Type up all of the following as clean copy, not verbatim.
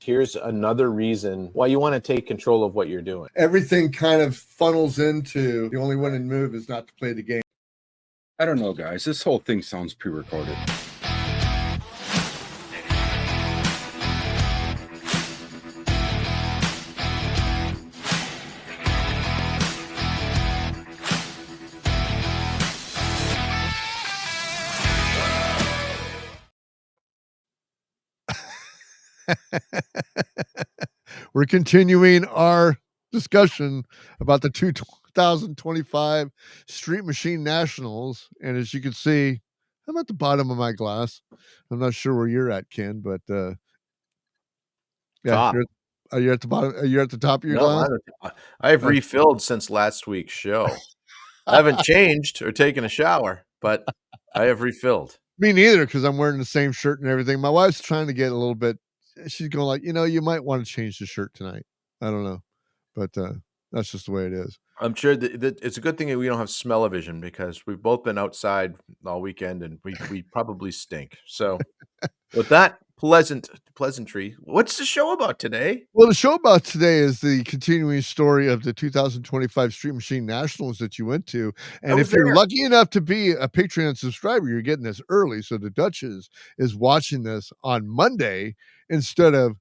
here's another reason why you want to take control of what you're doing. Everything kind of funnels into the only winning move is not to play the game. I don't know, guys. This whole thing sounds pre-recorded. We're continuing our discussion about the 2025 Street Machine Nationals. And as you can see, I'm at the bottom of my glass. I'm not sure where you're at, Ken, but Top. are you at the bottom? Are you at the top of your glass? I've refilled since last week's show. I haven't changed or taken a shower, but I have refilled. Me neither, because I'm wearing the same shirt and everything. My wife's trying to get a little bit. She's going like, you might want to change the shirt tonight. I don't know, but that's just the way it is. I'm sure that it's a good thing that we don't have smell-o-vision, because we've both been outside all weekend and we probably stink. So with that pleasantry, what's the show about today? Well, the show about today is the continuing story of the 2025 Street Machine Nationals that you went to. And if you're lucky enough to be a Patreon subscriber, you're getting this early. So the Duchess is watching this on Monday instead of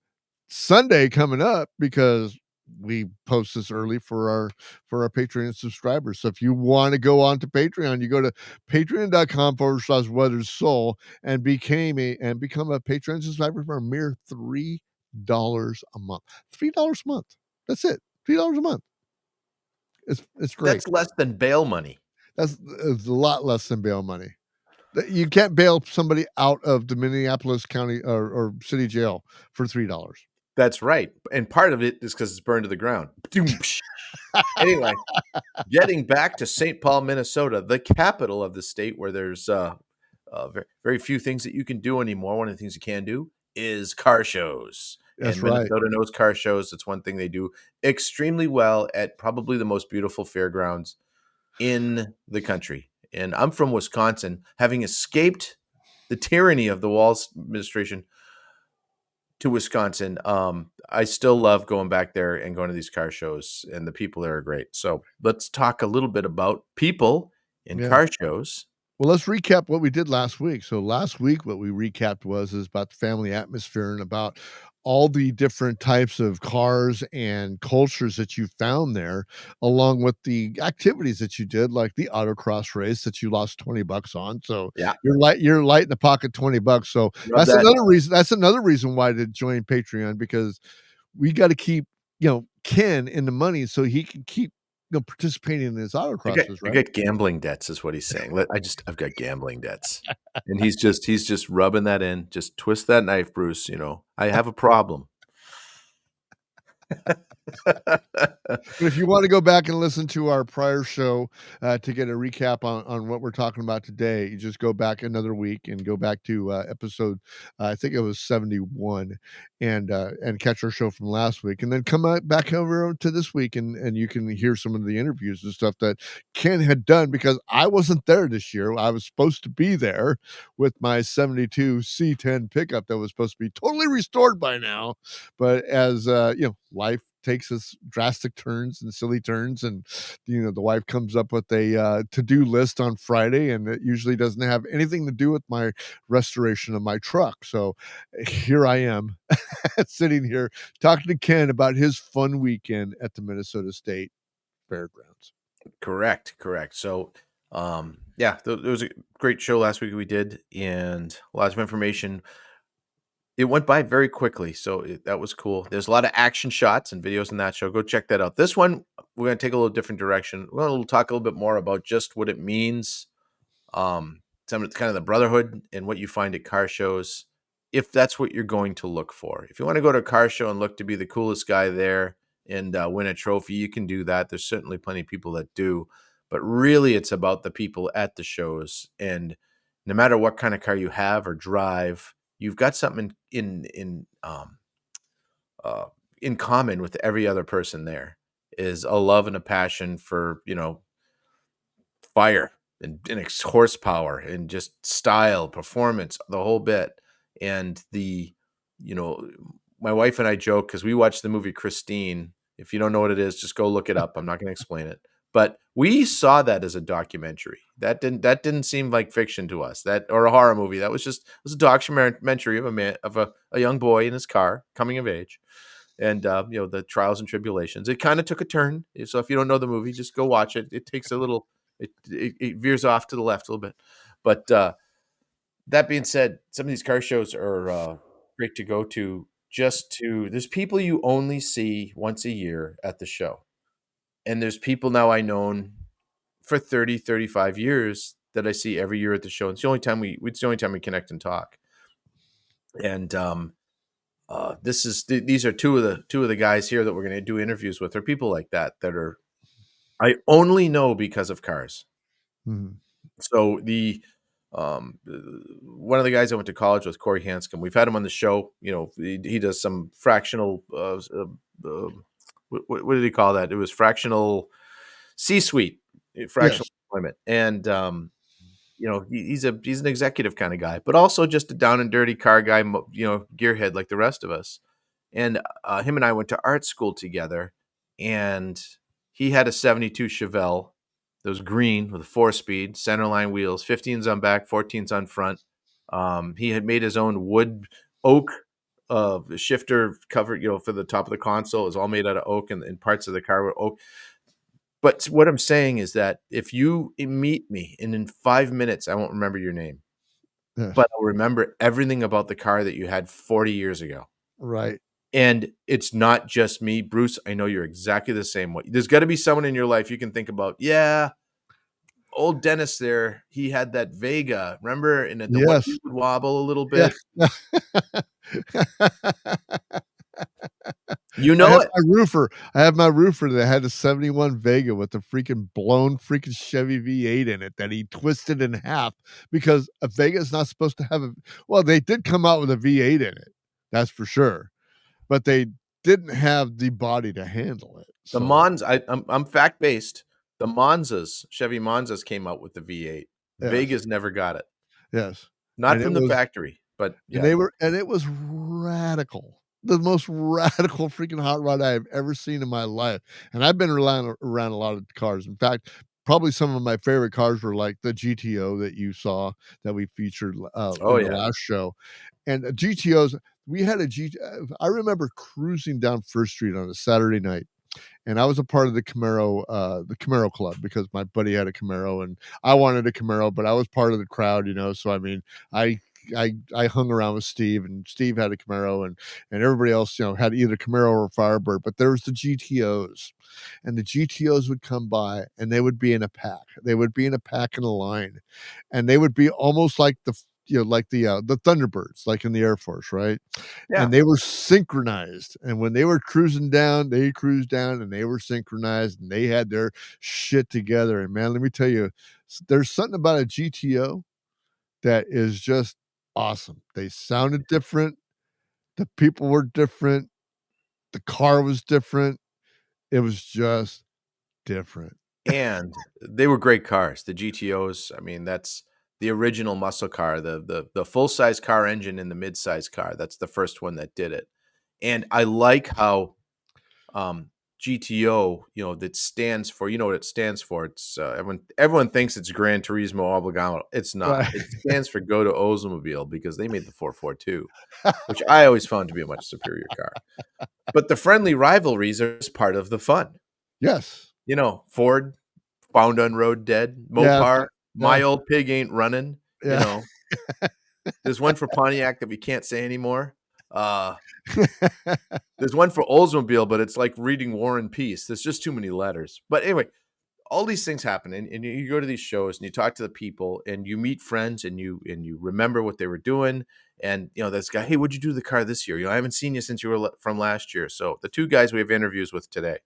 Sunday coming up, because we post this early for our Patreon subscribers. So if you want to go on to Patreon, you go to patreon.com/Weathers Soul and become a Patreon subscriber for a mere $3 a month. $3 a month. That's it. $3 a month. It's great. That's less than bail money. It's a lot less than bail money. You can't bail somebody out of the Minneapolis County or city jail for $3. That's right. And part of it is because it's burned to the ground. Anyway, getting back to St. Paul, Minnesota, the capital of the state, where there's very, very few things that you can do anymore. One of the things you can do is car shows. That's and Minnesota knows car shows. It's one thing they do extremely well at probably the most beautiful fairgrounds in the country. And I'm from Wisconsin, having escaped the tyranny of the Walz administration to Wisconsin. I still love going back there and going to these car shows, and the people there are great. So let's talk a little bit about people in car shows. Well, let's recap what we did last week. So last week, what we recapped is about the family atmosphere and about all the different types of cars and cultures that you found there, along with the activities that you did, like the autocross race that you lost $20 on. So yeah, you're light in the pocket, $20. So that's another reason. That's another reason why to join Patreon, because we got to keep, Ken in the money so he can keep participating in his autocrosses, right? I got gambling debts, is what he's saying. I've got gambling debts, and he's just rubbing that in. Just twist that knife, Bruce. I have a problem. But if you want to go back and listen to our prior show to get a recap on what we're talking about today, you just go back another week and go back to episode, I think it was 71, and catch our show from last week, and then come back over to this week, and you can hear some of the interviews and stuff that Ken had done, because I wasn't there this year. I was supposed to be there with my 72 C10 pickup that was supposed to be totally restored by now, but as life takes us drastic turns and silly turns, and the wife comes up with a to-do list on Friday, and it usually doesn't have anything to do with my restoration of my truck. So here I am sitting here talking to Ken about his fun weekend at the Minnesota State Fairgrounds. Correct. So there was a great show last week we did, and lots of information. It went by very quickly, so that was cool. There's a lot of action shots and videos in that show. Go check that out. This one, we're going to take a little different direction. We're going to talk a little bit more about just what it means, some of kind of the brotherhood and what you find at car shows, if that's what you're going to look for. If you want to go to a car show and look to be the coolest guy there and win a trophy, you can do that. There's certainly plenty of people that do, but really it's about the people at the shows. And no matter what kind of car you have or drive, you've got something in common with every other person there, is a love and a passion for, fire and horsepower and just style, performance, the whole bit. And the, my wife and I joke because we watched the movie Christine. If you don't know what it is, just go look it up. I'm not going to explain it. But we saw that as a documentary. That didn't seem like fiction to us. That or a horror movie. That was a documentary of a young boy in his car coming of age, and the trials and tribulations. It kind of took a turn. So if you don't know the movie, just go watch it. It takes a little. It veers off to the left a little bit, but that being said, some of these car shows are great to go to. There's people you only see once a year at the show. And there's people now I known for 30, 35 years that I see every year at the show. It's the only time we connect and talk. And these are two of the guys here that we're going to do interviews with, are people like that are I only know because of cars. Mhm. So one of the guys I went to college with, Corey Hanscom, we've had him on the show. He does some fractional. What did he call that? It was fractional C-suite, fractional Yes. employment, and he's an executive kind of guy, but also just a down and dirty car guy, gearhead like the rest of us. And him and I went to art school together, and he had a '72 Chevelle that was green with a 4-speed, centerline wheels, 15s on back, 14s on front. He had made his own wood oak shifter cover, for the top of the console. It was all made out of oak, and parts of the car were oak. But what I'm saying is that if you meet me and in 5 minutes, I won't remember your name, Yes. but I'll remember everything about the car that you had 40 years ago. Right. And it's not just me, Bruce. I know you're exactly the same way. There's got to be someone in your life you can think about. Yeah, old Dennis there, he had that Vega. Remember? And the one Yes. would wobble a little Yeah. bit. You know it. I have my roofer that had a '71 Vega with a freaking blown freaking Chevy V8 in it that he twisted in half because a Vega is not supposed to have they did come out with a V8 in it. That's for sure. But they didn't have the body to handle it. The So, Monza, I'm fact based. The Monzas, Chevy Monzas came out with the V8. yes. Vegas never got it. Yes. Not And from the factory, but yeah. it was radical. The most radical freaking hot rod I have ever seen in my life. And I've been around a lot of cars. In fact, probably some of my favorite cars were like the GTO that you saw that we featured Oh in the yeah. last show. And GTOs, we had I remember cruising down First Street on a Saturday night. And I was a part of the Camaro club because my buddy had a Camaro and I wanted a Camaro, but I was part of the crowd, So I mean, I hung around with Steve, and Steve had a Camaro, and everybody else, had either Camaro or Firebird. But there was the GTOs, and the GTOs would come by, and they would be in a pack. They would be in a pack in a line, and they would be almost like the Thunderbirds, like in the Air Force, right? Yeah. And they were synchronized. And when they were cruising down, they cruised down, and they were synchronized, and they had their shit together. And man, let me tell you, there's something about a GTO that is just awesome. They sounded different. The people were different. The car was different. It was just different. And they were great cars. The GTOs, I mean, that's the original muscle car, the full-size car engine in the mid-size car. That's the first one that did it. And I like how GTO, that stands for, what it stands for. It's everyone thinks it's Gran Turismo Obligado. It's not. Right. It stands for Go to Oldsmobile because they made the 442, which I always found to be a much superior car. But the friendly rivalries are just part of the fun. Yes. Ford, Found on Road Dead, Yeah. Mopar, My Yeah. Old Pig Ain't Running. Yeah. There's one for Pontiac that we can't say anymore. There's one for Oldsmobile, but it's like reading War and Peace. There's just too many letters. But anyway, all these things happen, and you go to these shows and you talk to the people and you meet friends and you remember what they were doing. And this guy, hey, what'd you do to the car this year? I haven't seen you since you were from last year. So the two guys we have interviews with today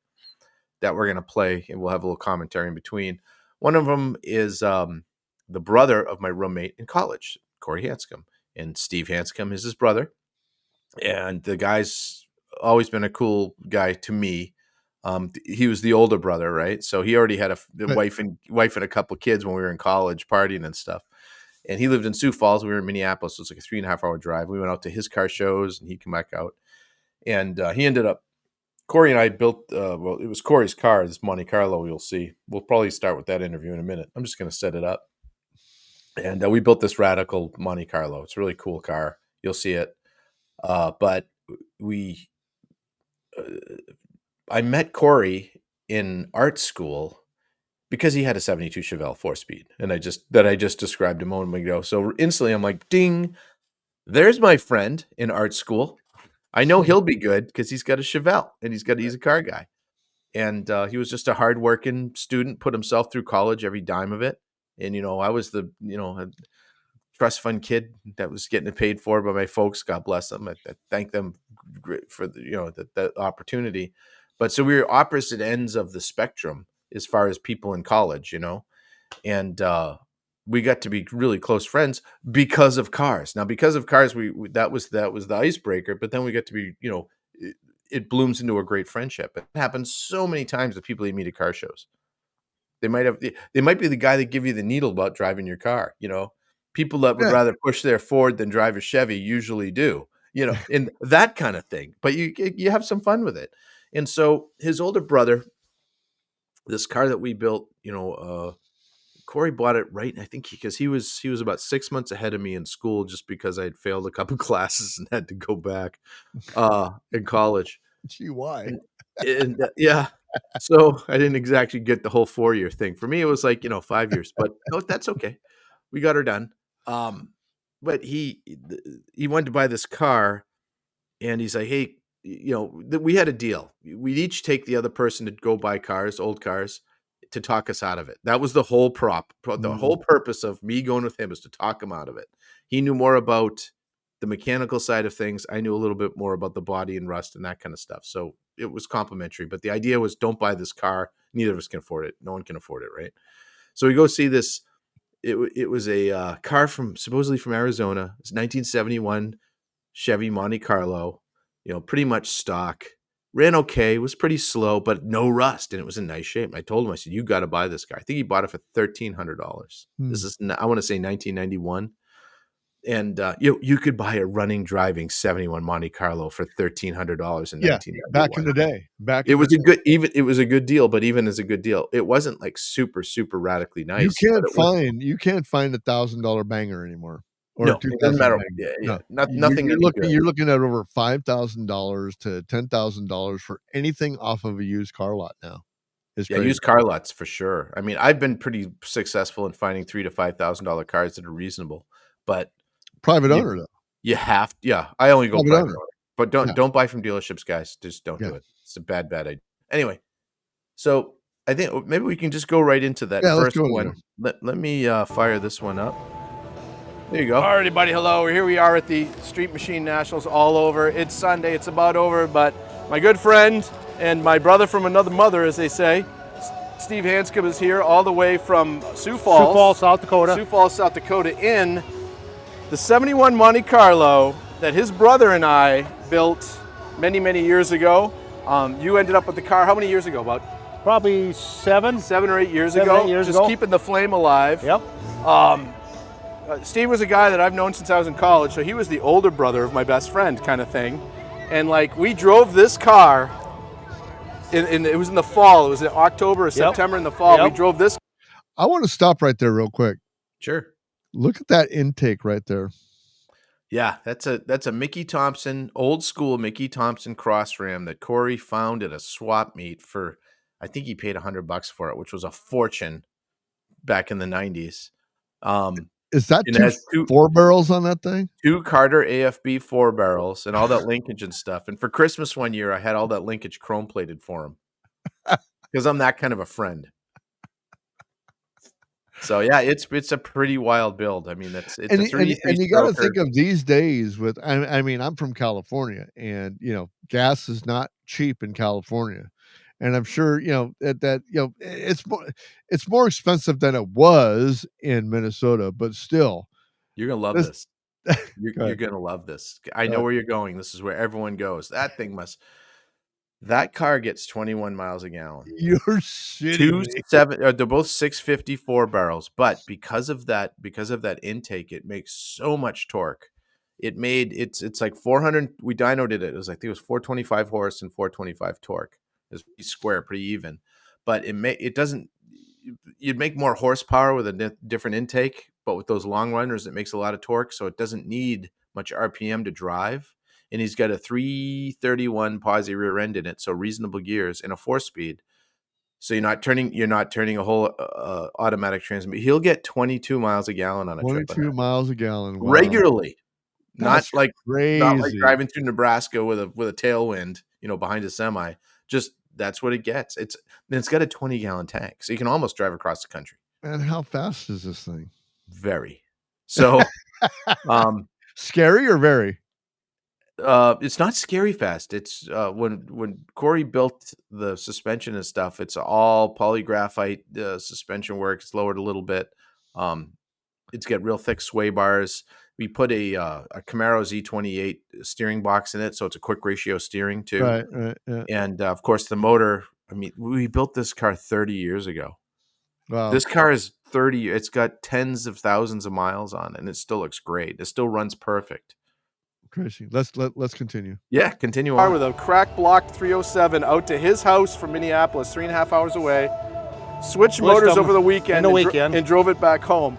that we're going to play, and we'll have a little commentary in between. One of them is the brother of my roommate in college, Corey Hanscom, and Steve Hanscom is his brother. And the guy's always been a cool guy to me. He was the older brother, right? So he already had a wife and a couple kids when we were in college partying and stuff. And he lived in Sioux Falls. We were in Minneapolis. So it's like a 3.5 hour drive. We went out to his car shows and he'd come back out. And he ended up, Corey and I built, well, it was Corey's car, this Monte Carlo. You'll see. We'll probably start with that interview in a minute. I'm just going to set it up. And we built this radical Monte Carlo. It's a really cool car. You'll see it. But we, I met Corey in art school because he had a 72 Chevelle 4-speed, and I just described a moment ago. So instantly, I'm like, ding! There's my friend in art school. I know he'll be good because he's got a Chevelle and he's a car guy. And he was just a hardworking student, put himself through college, every dime of it. And I was the trust fund kid that was getting it paid for by my folks. God bless them. I thank them for the opportunity. But so we were opposite ends of the spectrum as far as people in college, and we got to be really close friends because of cars. Now, because of cars, we that was the icebreaker. But then we got to be, it blooms into a great friendship. It happens so many times with people you meet at car shows. They might be the guy that give you the needle about driving your car. People that would rather push their Ford than drive a Chevy usually do. And that kind of thing. But you have some fun with it. And so his older brother, this car that we built, Corey bought it right. I think because he was about 6 months ahead of me in school, just because I had failed a couple classes and had to go back in college. Gee, why? And yeah, so I didn't exactly get the whole 4-year thing. For me, it was like 5 years, but no, that's okay. We got her done. But he wanted to buy this car, and he's like, hey, we had a deal. We'd each take the other person to go buy cars, old cars, to talk us out of it. That was the whole the whole purpose of me going with him is to talk him out of it. He knew more about the mechanical side of things. I knew a little bit more about the body and rust and that kind of stuff. So it was complimentary, but the idea was don't buy this car. Neither of us can afford it. No one can afford it. Right. So we go see this. It was a car supposedly from Arizona. It's 1971 Chevy Monte Carlo, pretty much stock. Ran okay, was pretty slow, but no rust, and it was in nice shape. I told him, I said, you got to buy this car. I think he bought it for $1,300. This is, I want to say 1991. And you could buy a running, driving 71 Monte Carlo for $1,300 in 1991. Back in the day. It was a good deal, but even as a good deal, it wasn't like super, super radically nice. You can't find $1,000 banger anymore. Or no, it doesn't matter. Nothing. You're looking at over $5,000 to $10,000 for anything off of a used car lot now. Used car lots for sure. I mean, I've been pretty successful in finding $3,000 to $5,000 cars that are reasonable, but private owner though. You have, I only go private owner, but don't buy from dealerships, guys. Just don't do it. It's a bad idea. Anyway, so I think maybe we can just go right into that first one. Let me fire this one up. There you go. All right, everybody. Hello. Here we are at the Street Machine Nationals all over. It's Sunday. It's about over, but my good friend and my brother from another mother, as they say, Steve Hanscom, is here all the way from Sioux Falls, South Dakota, in the 71 Monte Carlo that his brother and I built many, many years ago. You ended up with the car how many years ago? About probably 7 or 8 years ago. Just keeping the flame alive. Yep. Steve was a guy that I've known since I was in college, so he was the older brother of my best friend kind of thing. And like we drove this car, it was in the fall. It was in October or September in the fall. We drove this. I want to stop right there real quick. Sure. Look at that intake right there. Yeah, that's a Mickey Thompson, old school Mickey Thompson cross ram that Corey found at a swap meet for, I think he paid $100 for it, which was a fortune back in the 90s. Is that two 4 barrels on that thing? 2 Carter AFB 4 barrels and all that linkage and stuff. And for Christmas one year, I had all that linkage chrome plated for him because I'm that kind of a friend. So yeah, it's a pretty wild build. I mean, it's a 3 and you got to think of these days with. I mean, I'm from California, and gas is not cheap in California, and I'm sure that it's more expensive than it was in Minnesota, but still, you're gonna love this. You're gonna love this. I know where you're going. This is where everyone goes. That car gets 21 miles a gallon. You're shitting me. They're both 654 barrels, but because of that intake, it makes so much torque. it's like 400. We dynoed it. It was, I think it was 425 horse and 425 torque. It's pretty square, pretty even, but it doesn't. You'd make more horsepower with a different intake, but with those long runners, it makes a lot of torque, so it doesn't need much RPM to drive. And he's got a 331 posi rear end in it, so reasonable gears and a 4-speed. So you're not turning a whole automatic transmission. He'll get 22 miles a gallon on a trip. 22 miles a gallon. Wow. Regularly. That's not like crazy. driving through Nebraska with a tailwind, behind a semi. Just that's what it gets. It's got a 20-gallon tank, so you can almost drive across the country. And how fast is this thing? Very. So scary or very? It's not scary fast. It's when Corey built the suspension and stuff, it's all polygraphite suspension work. It's lowered a little bit. It's got real thick sway bars. We put a Camaro Z28 steering box in it, so it's a quick ratio steering too. Right. Yeah. And of course, the motor. I mean, we built this car 30 years ago. Wow. This car is 30. It's got tens of thousands of miles on it, and it still looks great. It still runs perfect. Crazy. Let's continue. Yeah, continue Car on. with a crack block 307 out to his house from Minneapolis, 3.5 hours away. Switched motors over the weekend, and drove it back home.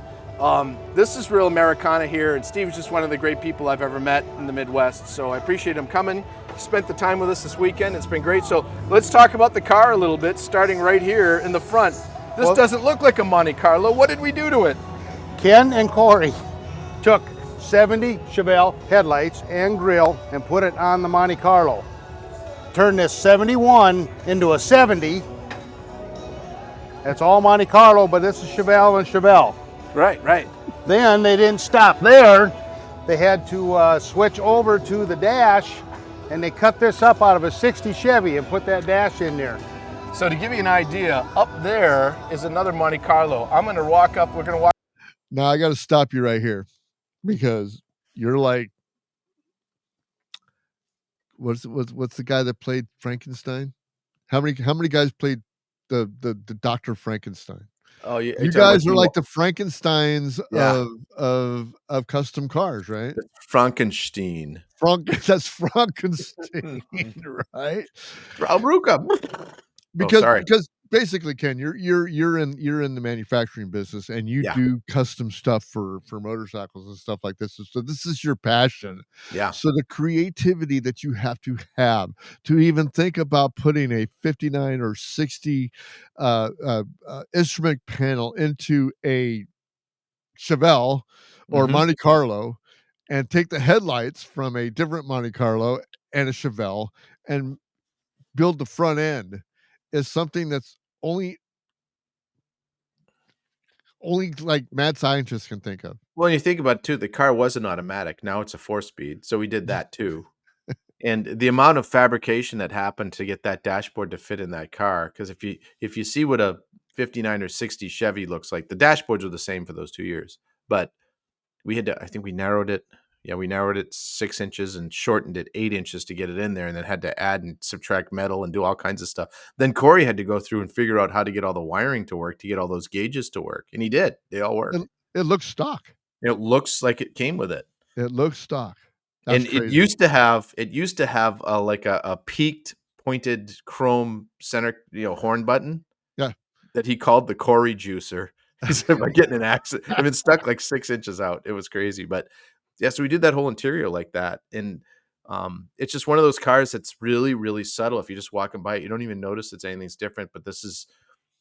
This is real Americana here, and Steve's just one of the great people I've ever met in the Midwest. So I appreciate him coming. He spent the time with us this weekend. It's been great. So let's talk about the car a little bit, starting right here in the front. This doesn't look like a Monte Carlo. What did we do to it? Ken and Corey took 70 Chevelle headlights and grille and put it on the Monte Carlo. Turned this 71 into a 70. That's all Monte Carlo, but this is Chevelle and Chevelle. Right. Then they didn't stop there. They had to switch over to the dash, and they cut this up out of a 60 Chevy and put that dash in there. So to give you an idea, up there is another Monte Carlo. I'm going to walk up. We're going to walk. Now I got to stop you right here, because you're like, what's the guy that played Frankenstein? How many guys played the Dr. Frankenstein? Oh, yeah. You guys are like the Frankensteins of custom cars, right? Frankenstein. That's Frankenstein, right? Because basically, Ken, you're in the manufacturing business, and you do custom stuff for motorcycles and stuff like this. So this is your passion. Yeah. So the creativity that you have to even think about putting a 59 or 60 instrument panel into a Chevelle or Monte Carlo, and take the headlights from a different Monte Carlo and a Chevelle and build the front end is something that's only like mad scientists can think of. Well, you think about it too, the car was an automatic. Now it's a 4-speed. So we did that too. And the amount of fabrication that happened to get that dashboard to fit in that car, because if you see what a 59 or 60 Chevy looks like, the dashboards were the same for those 2 years. But we had to, I think we narrowed it. Yeah, we narrowed it 6 inches and shortened it 8 inches to get it in there, and then had to add and subtract metal and do all kinds of stuff. Then Corey had to go through and figure out how to get all the wiring to work, to get all those gauges to work. And he did. They all work. It looks stock. It looks like it came with it. It looks stock. That's and crazy. it used to have a peaked pointed chrome center, horn button. Yeah. That he called the Corey juicer. He said, "By getting an accident, I've been stuck like 6 inches out." It was crazy, but yeah. So we did that whole interior like that, and it's just one of those cars that's really, really subtle. If you're just walking by it, you don't even notice it's anything's different. But this is,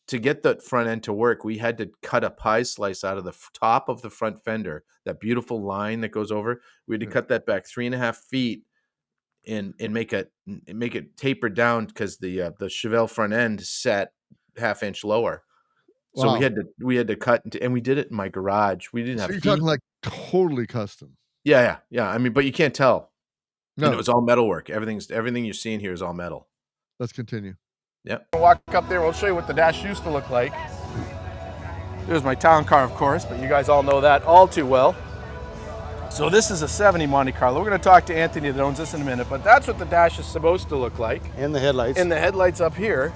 to get that front end to work, we had to cut a pie slice out of the top of the front fender, that beautiful line that goes over. We had to cut that back 3.5 feet and make it taper down, because the Chevelle front end set half inch lower. So Wow. we had to cut, and we did it in my garage. We didn't So have you're heat. talking like totally custom. Yeah. I mean, but you can't tell. No. It was all metal work. Everything you're seeing here is all metal. Let's continue. Yep. Walk up there. We'll show you what the dash used to look like. There's my town car, of course, but you guys all know that all too well. So this is a 70 Monte Carlo. We're going to talk to Anthony that owns this in a minute, but that's what the dash is supposed to look like. And the headlights. And the headlights up here.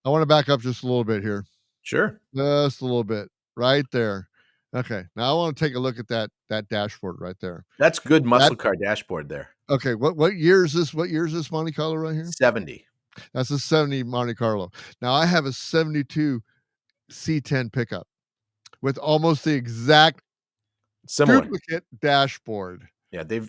I want to back up just a little bit here. Sure. Just a little bit. Right there. Okay, now I want to take a look at that dashboard right there. That's good muscle That car dashboard there. okay, what year is this? What year is this Monte Carlo right here? 70. That's a 70 Monte Carlo. Now I have a 72 C10 pickup with almost the exact Similar. duplicate dashboard. Yeah, they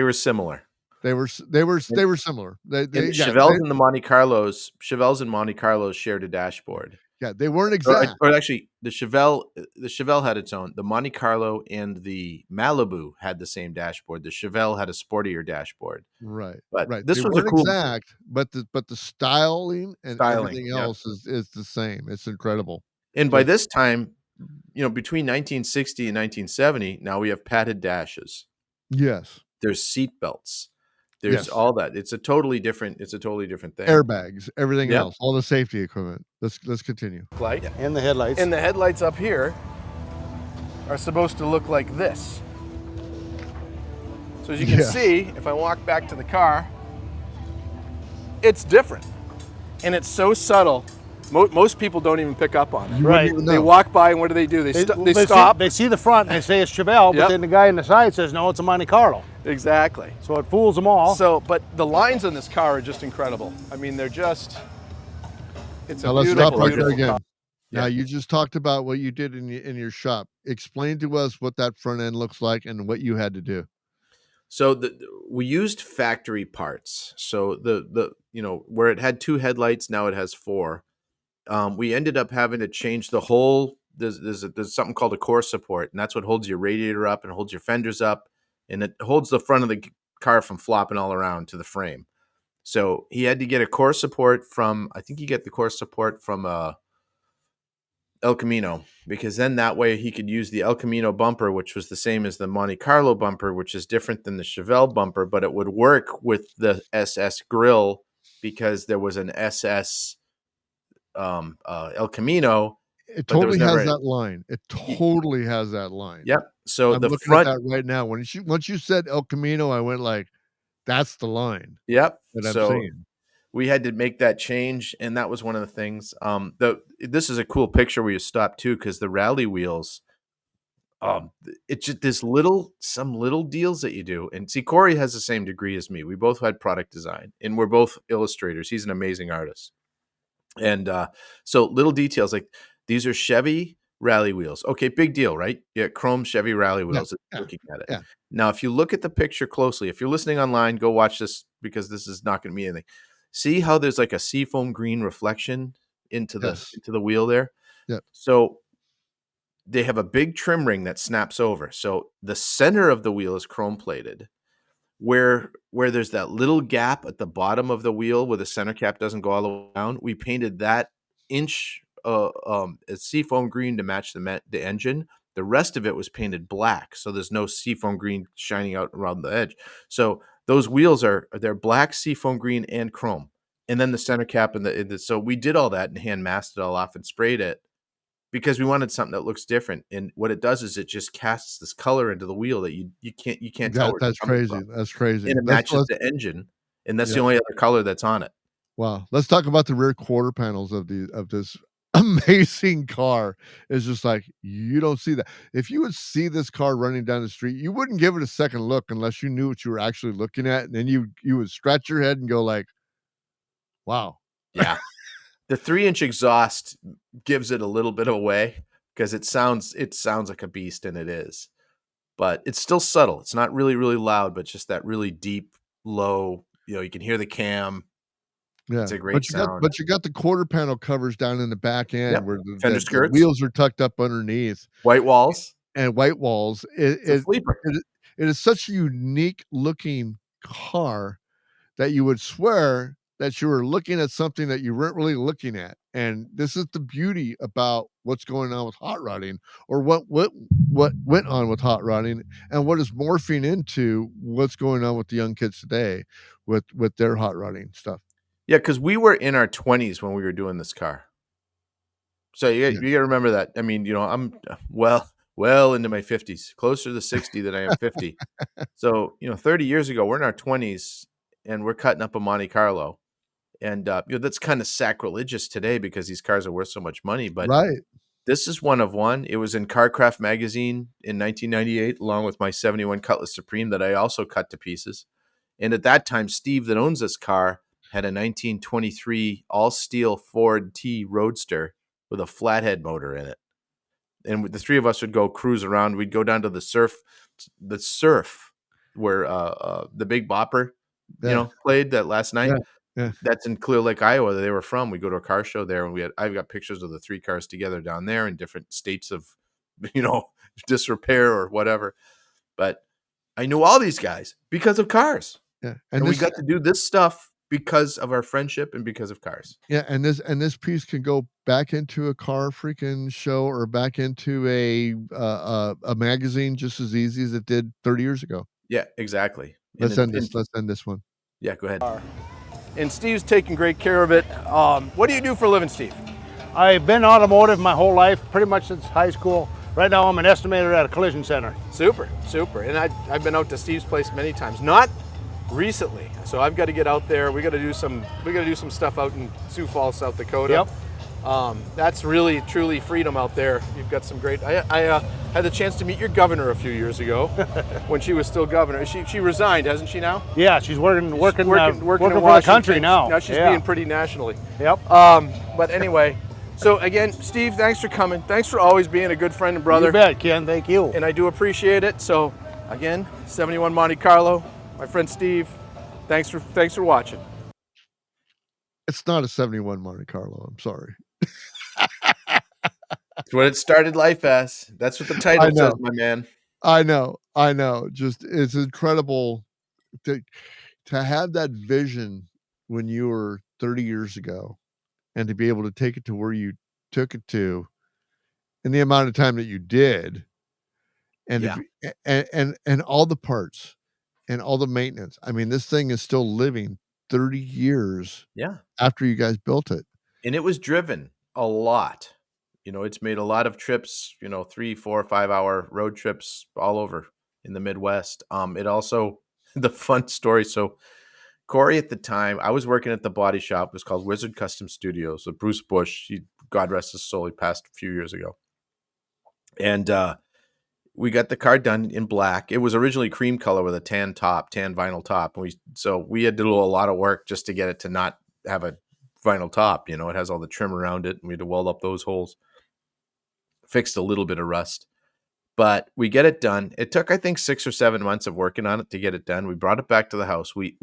were similar. They were similar. And They the yeah, Chevelles and the Monte Carlos shared a dashboard. yeah, they weren't exact. Or actually, the Chevelle had its own. The Monte Carlo and the Malibu had the same dashboard. The Chevelle had a sportier dashboard. Right, But right. They this was a weren't cool exact, but the styling and styling. everything Yeah. else is the same. It's incredible. And by So this time, between 1960 and 1970, now we have padded dashes. yes, There's seat belts. There's yes. all that. It's a totally different thing. Airbags, everything Yep. else, all the safety equipment. Let's continue. Like, And the headlights. and the headlights up here are supposed to look like this. So as you can Yeah. see, if I walk back to the car, it's different. And it's so subtle, most people don't even pick up on it. You Right. wouldn't even They know. walk by and what do? They stop. They see the front and they say it's Chevelle, but Yep. then the guy on the side says, no, it's a Monte Carlo. Exactly. So it fools them all. So, but the lines on this car are just incredible. I mean, it's a Now let's beautiful, stop right there beautiful again. car. Now Yeah. you just talked about what you did in your shop. Explain to us what that front end looks like and what you had to do. So we used factory parts. So the where it had 2 headlights, now it has 4. We ended up having to change the whole. There's something called a core support, and that's what holds your radiator up and holds your fenders up, and it holds the front of the car from flopping all around to the frame. So he had to get a core support from. I think you get the core support from El Camino, because then that way he could use the El Camino bumper, which was the same as the Monte Carlo bumper, which is different than the Chevelle bumper, but it would work with the SS grill because there was an SS El Camino. It But there was totally has never that line. It totally has that line. Yep. So I'm the looking front. at that right now. Once you said El Camino, I went like, that's the line Yep. that I'm So seeing. we had to make that change, and that was one of the things. This is a cool picture where you stop too, because the rally wheels. It's just some little deals that you do, and see, Corey has the same degree as me. We both had product design, and we're both illustrators. He's an amazing artist, and so little details like these are Chevy rally wheels. Okay, big deal, right? Yeah, chrome Chevy rally wheels. Yeah, Looking at it yeah. now, if you look at the picture closely, if you're listening online, go watch this because this is not going to be anything. See how there's like a seafoam green reflection into Yes. the wheel there. Yep. So they have a big trim ring that snaps over. So the center of the wheel is chrome plated. Where there's that little gap at the bottom of the wheel where the center cap doesn't go all the way down, we painted that inch as seafoam green to match the engine. The rest of it was painted black, so there's no seafoam green shining out around the edge. So those wheels they're black, seafoam green, and chrome. And then the center cap and so we did all that and hand masked it all off and sprayed it because we wanted something that looks different. And what it does is it just casts this color into the wheel that you can't tell where it's That's coming crazy. from. That's crazy. And it matches the engine, and that's the only other color that's on it. Wow. Let's talk about the rear quarter panels of this amazing car. It's just like you don't see that. If you would see this car running down the street, you wouldn't give it a second look unless you knew what you were actually looking at. And then you would scratch your head and go like, wow. Yeah. The 3-inch exhaust gives it a little bit away because it sounds like a beast, and it is. But it's still subtle. It's not really, really loud, but just that really deep, low, you can hear the cam. Yeah, It's a great sound. but you got the quarter panel covers down in the back end Yep. where Fender the skirts. wheels are tucked up underneath White walls. and white walls. It's a sleeper. It is such a unique looking car that you would swear that you were looking at something that you weren't really looking at. And this is the beauty about what's going on with hot rodding, or what went on with hot rodding, and what is morphing into what's going on with the young kids today with their hot rodding stuff. Yeah, because we were in our 20s when we were doing this car. So you got to remember that. I mean, I'm well into my 50s, closer to 60 than I am 50. So, 30 years ago, we're in our 20s, and we're cutting up a Monte Carlo. And that's kind of sacrilegious today because these cars are worth so much money. But Right. This is one of one. It was in CarCraft magazine in 1998, along with my 71 Cutlass Supreme that I also cut to pieces. And at that time, Steve, that owns this car, had a 1923 all-steel Ford T Roadster with a flathead motor in it. And the three of us would go cruise around. We'd go down to the surf where the Big Bopper, played that last night. Yeah. That's in Clear Lake, Iowa. They were from. We go to a car show there, and I've got pictures of the three cars together down there in different states of, disrepair or whatever. But I knew all these guys because of cars. Yeah. And we got to do this stuff because of our friendship and because of cars. Yeah, and this piece can go back into a car freaking show or back into a magazine just as easy as it did 30 years ago. Yeah, exactly. Let's end this one. Yeah, go ahead. And Steve's taking great care of it. What do you do for a living, Steve? I've been automotive my whole life, pretty much since high school. Right now I'm an estimator at a collision center. Super. And I've been out to Steve's place many times. Not recently. So I've got to get out there. We got to do some stuff out in Sioux Falls, South Dakota. Yep. That's really truly freedom out there. You've got some great. I had the chance to meet your governor a few years ago when she was still governor. She resigned, hasn't she now? Yeah, she's working in for the country now. Now she's being pretty nationally. Yep. But anyway, so again, Steve, thanks for coming. Thanks for always being a good friend and brother. You bet, Ken. Thank you. And I do appreciate it. So again, 71 Monte Carlo, my friend Steve. Thanks for watching. It's not a 71 Monte Carlo. I'm sorry. That's what it started life as. That's what the title says, my man. I know. Just it's incredible to have that vision when you were 30 years ago and to be able to take it to where you took it to in the amount of time that you did, and and all the parts and all the maintenance. I mean, this thing is still living 30 years after you guys built it. And it was driven a lot. It's made a lot of trips, 3, 4, 5 hour road trips all over in the Midwest. It also, the fun story. So Corey, at the time, I was working at the body shop. It was called Wizard Custom Studios with Bruce Bush. God rest his soul, he passed a few years ago. And we got the car done in black. It was originally cream color with a tan vinyl top. So we had to do a lot of work just to get it to not have a vinyl top. It has all the trim around it, and we had to weld up those holes. Fixed a little bit of rust, but we get it done. It took, I think, 6 or 7 months of working on it to get it done. We brought it back to the house. We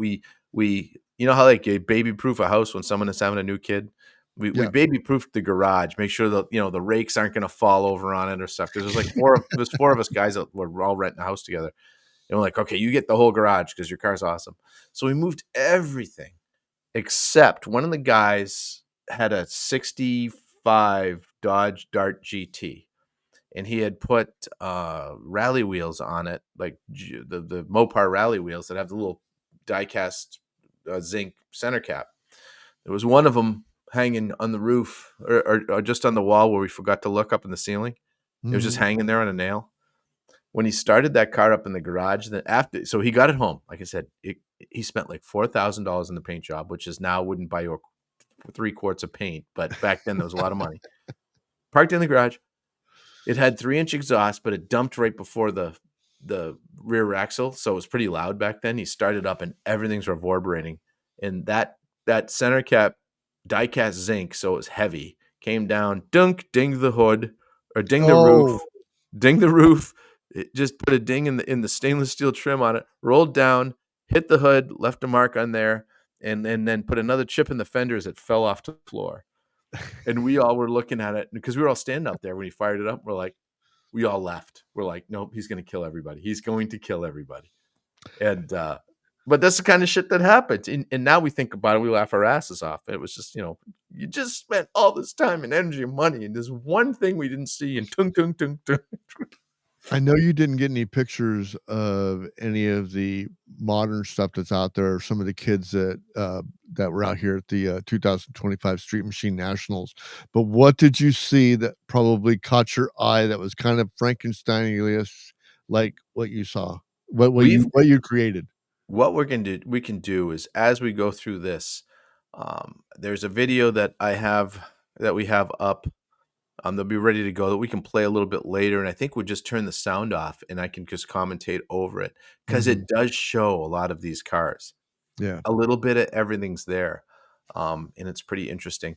how like you baby proof a house when someone is having a new kid. We baby proofed the garage, make sure that the rakes aren't going to fall over on it or stuff. Because there's like four of us guys that were all renting a house together. And we're like, okay, you get the whole garage because your car's awesome. So we moved everything except one of the guys had a 65 Dodge Dart GT, and he had put rally wheels on it, like the Mopar rally wheels that have the little die-cast zinc center cap. There was one of them hanging on the roof or just on the wall where we forgot to look up in the ceiling. It was just hanging there on a nail. When he started that car up in the garage, so he got it home. Like I said, he spent like $4,000 in the paint job, which is now wouldn't buy you 3 quarts of paint, but back then there was a lot of money. Parked in the garage. It had 3-inch exhaust, but it dumped right before the rear axle, so it was pretty loud back then. He started up and everything's reverberating, and that center cap die-cast zinc, so it was heavy, came down, dinged the hood, or dinged the roof. It just put a ding in the stainless steel trim on it, rolled down, hit the hood, left a mark on there, and then put another chip in the fenders that fell off to the floor. And we all were looking at it because we were all standing up there when he fired it up. We all left. We're like, nope, he's going to kill everybody. He's going to kill everybody. And, but that's the kind of shit that happens. And now we think about it, we laugh our asses off. It was just, you just spent all this time and energy and money, and there's one thing we didn't see, and tung, tung, tung, tung. I know you didn't get any pictures of any of the modern stuff that's out there, or some of the kids that were out here at the 2025 Street Machine Nationals. But what did you see that probably caught your eye that was kind of Frankenstein-ish, like what you saw, what you created? What we can do is, as we go through this, there's a video that we have up They'll be ready to go that we can play a little bit later, and I think we'll just turn the sound off, and I can just commentate over it because Mhm. it does show a lot of these cars. Yeah. A little bit of everything's there, and it's pretty interesting.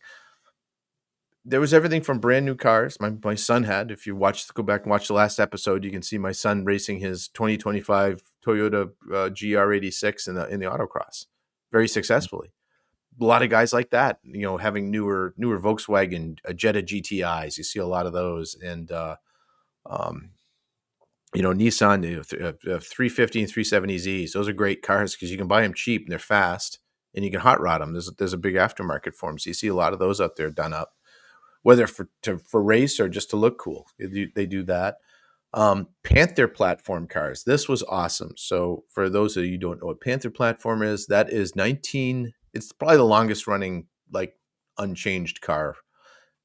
There was everything from brand new cars. My son had. If you go back and watch the last episode, you can see my son racing his 2025 Toyota GR86 in the autocross very successfully. A lot of guys like that, having newer Volkswagen Jetta GTIs. You see a lot of those, and um, Nissan 350 and 370Zs. Those are great cars because you can buy them cheap and they're fast, and you can hot rod them. There's a big aftermarket for them, so you see a lot of those out there done up, whether for race or just to look cool. They do that. Panther platform cars. This was awesome. So for those of you who don't know what Panther platform is, that is 19. It's probably the longest running like unchanged car,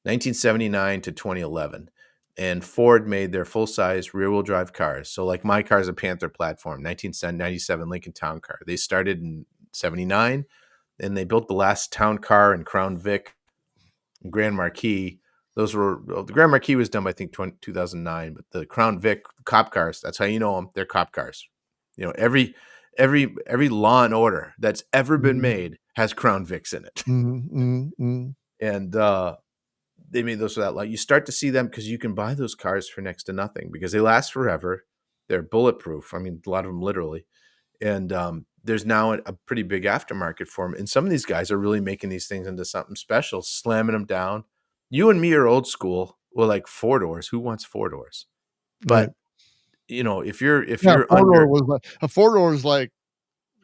1979 to 2011. And Ford made their full size rear wheel drive cars. So like my car is a Panther platform, 1997 Lincoln Town Car. They started in 79, and they built the last town car in Crown Vic and Grand Marquis. The Grand Marquis was done by, I think, 2009, but the Crown Vic cop cars, that's how you know them. They're cop cars. Every Law and Order that's ever been made has Crown Vics in it. And they made those for that light. You start to see them because you can buy those cars for next to nothing because they last forever. They're bulletproof. I mean, a lot of them literally. And there's now a pretty big aftermarket for them. And some of these guys are really making these things into something special, slamming them down. You and me are old school. We're like 4-doors. Who wants 4-doors? But if you're under, 4-door was like a 4-door is like,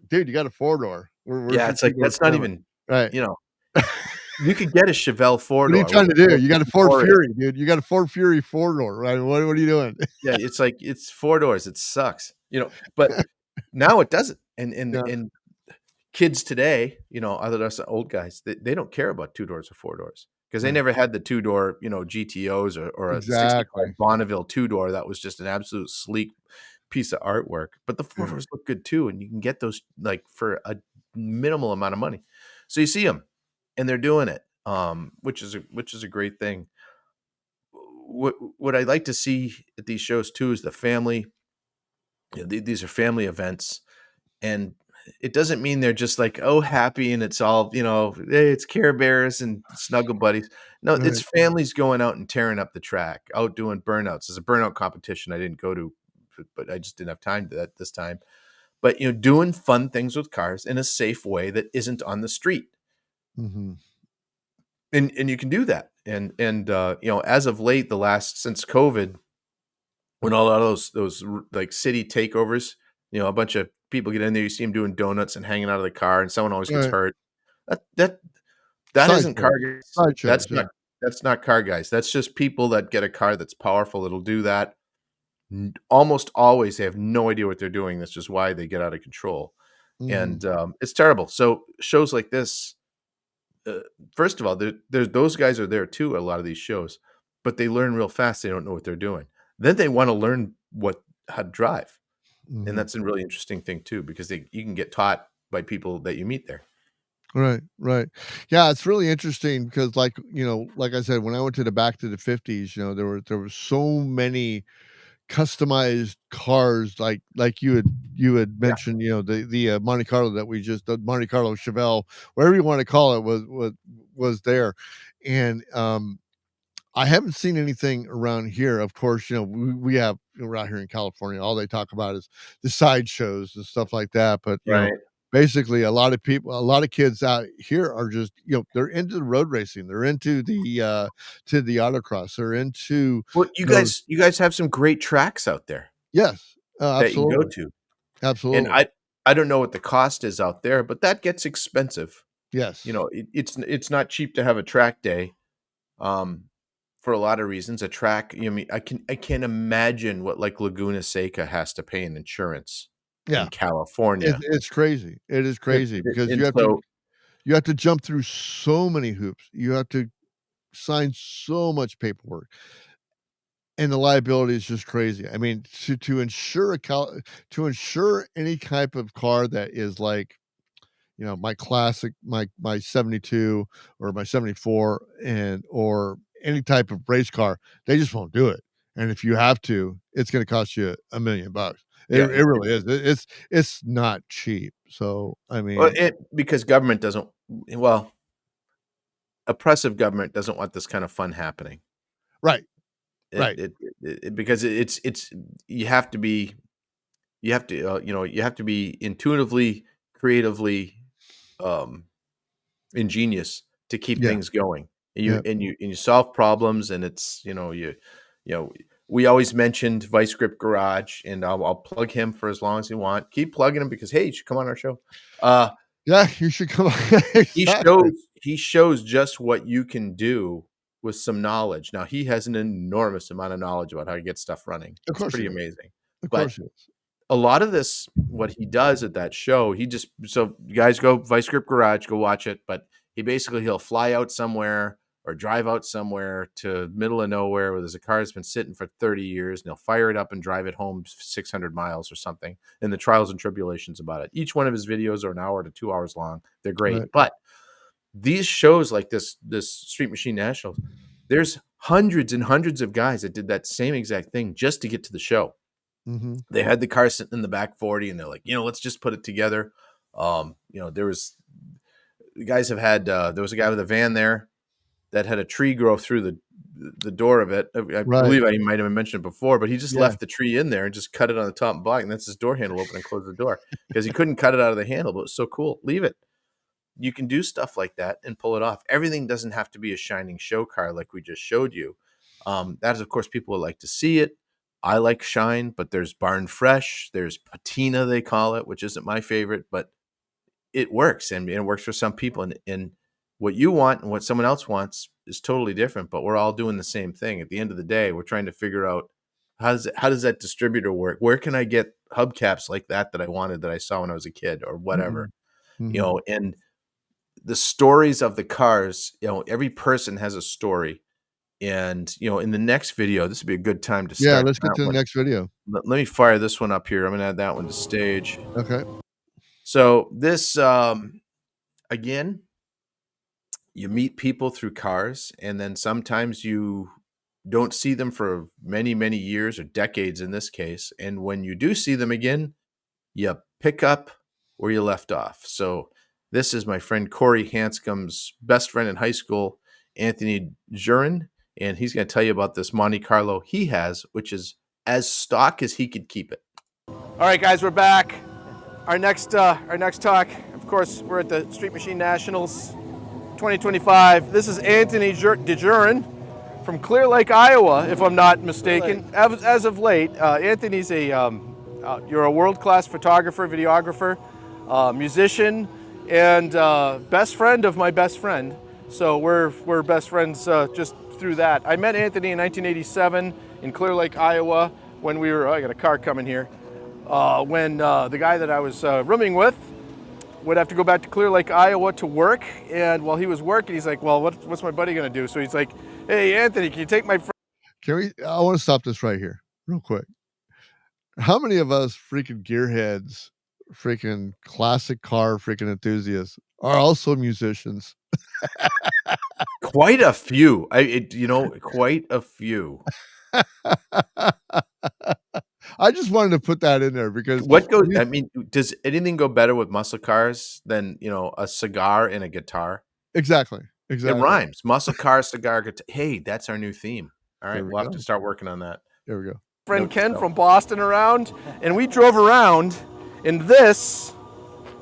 dude, you got a 4-door. it's like that's not even right. You could get a Chevelle 4-door. What are you trying to do? You got a Ford Fury, dude. You got a Ford Fury 4-door, right? What are you doing? Yeah, it's like it's 4-doors. It sucks, but now it doesn't. And kids today, other than us old guys, they don't care about 2-doors or 4-doors because they never had the 2-door, GTOs or a 65 Bonneville 2-door that was just an absolute sleek piece of artwork. But the 4-doors look good too, and you can get those like for a minimal amount of money. So you see them, and they're doing it, which is a great thing. What I like to see at these shows too is the family. These are family events, and it doesn't mean they're just like, oh, happy and it's all, hey, it's Care Bears and Snuggle Buddies. No, it's families going out and tearing up the track, out doing burnouts. There's a burnout competition I didn't go to, but I just didn't have time to that this time. But doing fun things with cars in a safe way that isn't on the street. And you can do that. And as of late, since COVID, when a lot of those like city takeovers, a bunch of people get in there, you see them doing donuts and hanging out of the car, and someone always gets hurt. That isn't car guys. That's not car guys. That's just people that get a car that's powerful. It'll do that. Almost always, they have no idea what they're doing. That's just why they get out of control, and it's terrible. So shows like this. First of all, there's those guys are there too at a lot of these shows, but they learn real fast. They don't know what they're doing. Then they want to learn how to drive, and that's a really interesting thing too because you can get taught by people that you meet there. Right. Yeah, it's really interesting because, like I said, when I went to the back to the 50s, there were so many customized cars like you had mentioned, the Monte Carlo the Monte Carlo Chevelle, whatever you want to call it, was there. And I haven't seen anything around here. Of course, we have, we're out here in California, all they talk about is the sideshows and stuff like that. But basically a lot of kids out here are just, they're into the road racing. They're into the to the autocross. They're into you guys have some great tracks out there. Yes, that you absolutely. go to. Absolutely. And I don't know what the cost is out there, but that gets expensive. Yes. It's not cheap to have a track day. For a lot of reasons, a track, I can't imagine what like Laguna Seca has to pay in insurance in California. It's crazy. It is crazy because you have to jump through so many hoops. You have to sign so much paperwork. And the liability is just crazy. I mean, to insure any type of car that is like, my classic, my 72 or my 74 or any type of race car, they just won't do it. And if you have to, it's going to cost you $1 million. It Yeah, really is. It's not cheap. So I well, mean, because government doesn't. Well, oppressive government doesn't want this kind of fun happening. right, It, right, because it's you have to be you have to you have to be intuitively, creatively, um, ingenious to keep yeah, things going. And yeah, you solve problems, and it's you know we always mentioned Vice Grip Garage, and I'll plug him for as long as you want. Keep plugging him because hey, you should come on our show. yeah. You should come on. He Exactly. shows just what you can do with some knowledge. Now he has an enormous amount of knowledge about how to get stuff running. Of It's course pretty he is. amazing. Of But course he is. a lot of this, what he does at that show, he just so you guys go Vice Grip Garage, go watch it. But he'll fly out somewhere or drive out somewhere to middle of nowhere where there's a car that's been sitting for 30 years, and he'll fire it up and drive it home 600 miles or something. And the trials and tribulations about it. Each one of his videos are an hour to 2 hours long. They're great, Right. but these shows like this Street Machine Nationals, there's hundreds and hundreds of guys that did that same exact thing just to get to the show. Mm-hmm. They had the car sitting in the back 40, and they're like, let's just put it together. There was the guys have had there was a guy with a van there that had a tree grow through the door of it. I Right. believe I might have mentioned it before, but he just Yeah. left the tree in there and just cut it on the top and bottom, and that's his door handle open and close the door because he couldn't cut it out of the handle. But it was so cool. Leave it. You can do stuff like that and pull it off. Everything doesn't have to be a shining show car like we just showed you. That is, of course, people would like to see it. I like shine, but there's barn fresh. There's patina, they call it, which isn't my favorite, but it works, and it works for some people. And what you want and what someone else wants is totally different, but we're all doing the same thing. At the end of the day, we're trying to figure out how does that distributor work? Where can I get hubcaps like that I wanted, that I saw when I was a kid or whatever? Mm-hmm. And the stories of the cars, every person has a story. And, in the next video, this would be a good time to Yeah, start let's get that to the one. next video. Let me fire this one up here. I'm going to add that one to stage. Okay. So this, again, you meet people through cars, and then sometimes you don't see them for many, many years or decades in this case. And when you do see them again, you pick up where you left off. So this is my friend Corey Hanscom's best friend in high school, Anthony Jurin, and he's going to tell you about this Monte Carlo he has, which is as stock as he could keep it. All right, guys, we're back. Our next talk, of course, we're at the Street Machine Nationals 2025. This is Anthony DeJurin from Clear Lake, Iowa, if I'm not mistaken. As of late, Anthony's you're a world-class photographer, videographer, musician, and best friend of my best friend. So we're best friends just through that. I met Anthony in 1987 in Clear Lake, Iowa, when we were. I got a car coming here. When the guy that I was rooming with would have to go back to Clear Lake, Iowa to work, and while he was working, he's like, "Well, what's my buddy gonna do?" So he's like, "Hey, Anthony, can you take my friend?" I want to stop this right here, real quick. How many of us freaking gearheads, freaking classic car freaking enthusiasts are also musicians? Quite a few. Quite a few. I just wanted to put that in there because Does anything go better with muscle cars than, a cigar and a guitar? Exactly. It rhymes. Muscle car, cigar, guitar. Hey, that's our new theme. All right, we'll have to start working on that. There we go. Friend Ken from Boston around, and we drove around in this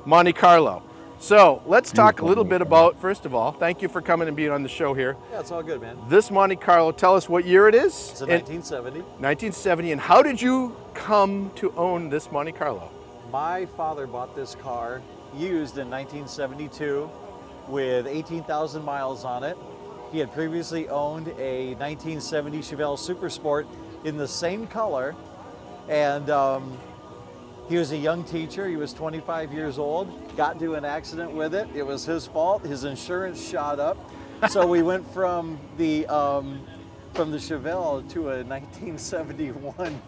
Monte Carlo. So let's talk a little bit about, first of all, thank you for coming and being on the show here. Yeah, it's all good, man. This Monte Carlo, tell us what year it is. It's a 1970. 1970, and how did you come to own this Monte Carlo? My father bought this car used in 1972 with 18,000 miles on it. He had previously owned a 1970 Chevelle Super Sport in the same color, and he was a young teacher. He was 25 years old, got into an accident with it. It was his fault. His insurance shot up. So we went from the Chevelle to a 1971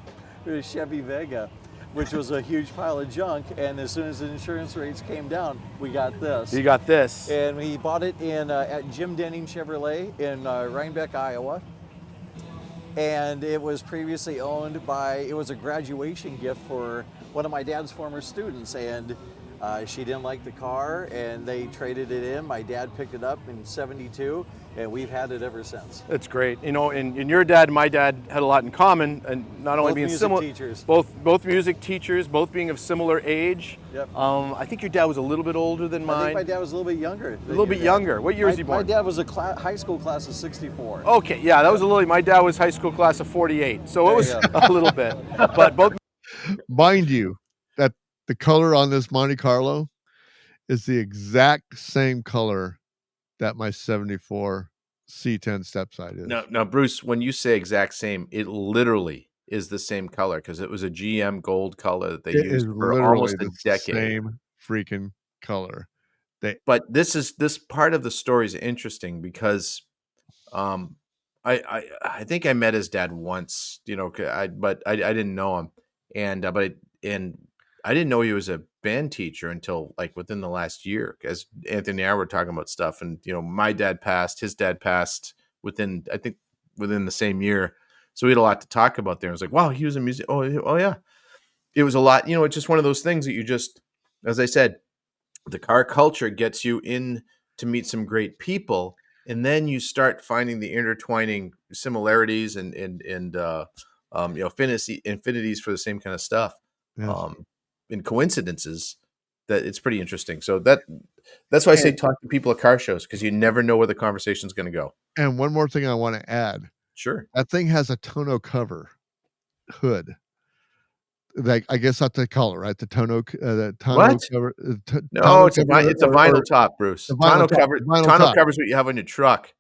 Chevy Vega. which was a huge pile of junk. And as soon as the insurance rates came down, we got this. You got this. And we bought it in at Jim Denning Chevrolet in Rhinebeck, Iowa. And it was previously owned by, it was a graduation gift for one of my dad's former students. And she didn't like the car and they traded it in. My dad picked it up in '72 and we've had it ever since. That's great. You know, and your dad and my dad had a lot in common, and not only Both being music similar, teachers. both music teachers, both being of similar age. Yep. I think your dad was a little bit older than I mine. think my dad was a little bit younger. A little bit younger. What year was he born? My dad was a high school class of '64. Okay, yeah, that was a little. My dad was high school class of '48, so it was you a little bit. But both. Mind you, that the color on this Monte Carlo is the exact same color that my '74 C10 stepside is. Now, Bruce, when you say exact same, it literally is the same color because it was a GM gold color that they It used is for literally almost a the decade. same freaking color. But this part of the story is interesting because I think I met his dad once, you know, but I didn't know him, and I didn't know he was a band teacher until like within the last year, as Anthony and I were talking about stuff, and you know, my dad passed, his dad passed within the same year, so we had a lot to talk about there. I was like, wow, he was a music. Oh yeah, it was a lot. You know, it's just one of those things that you just, as I said, the car culture gets you in to meet some great people, and then you start finding the intertwining similarities and you know, affinities for the same kind of stuff. Yes. In coincidences, that it's pretty interesting. So that's why I say talk to people at car shows, because you never know where the conversation's going to go. And one more thing I want to add. Sure. That thing has a tonneau cover hood. Like, I guess that's the color, right? The tonneau What? cover. No, it's a vinyl top, Bruce. Tonneau covers what you have on your truck.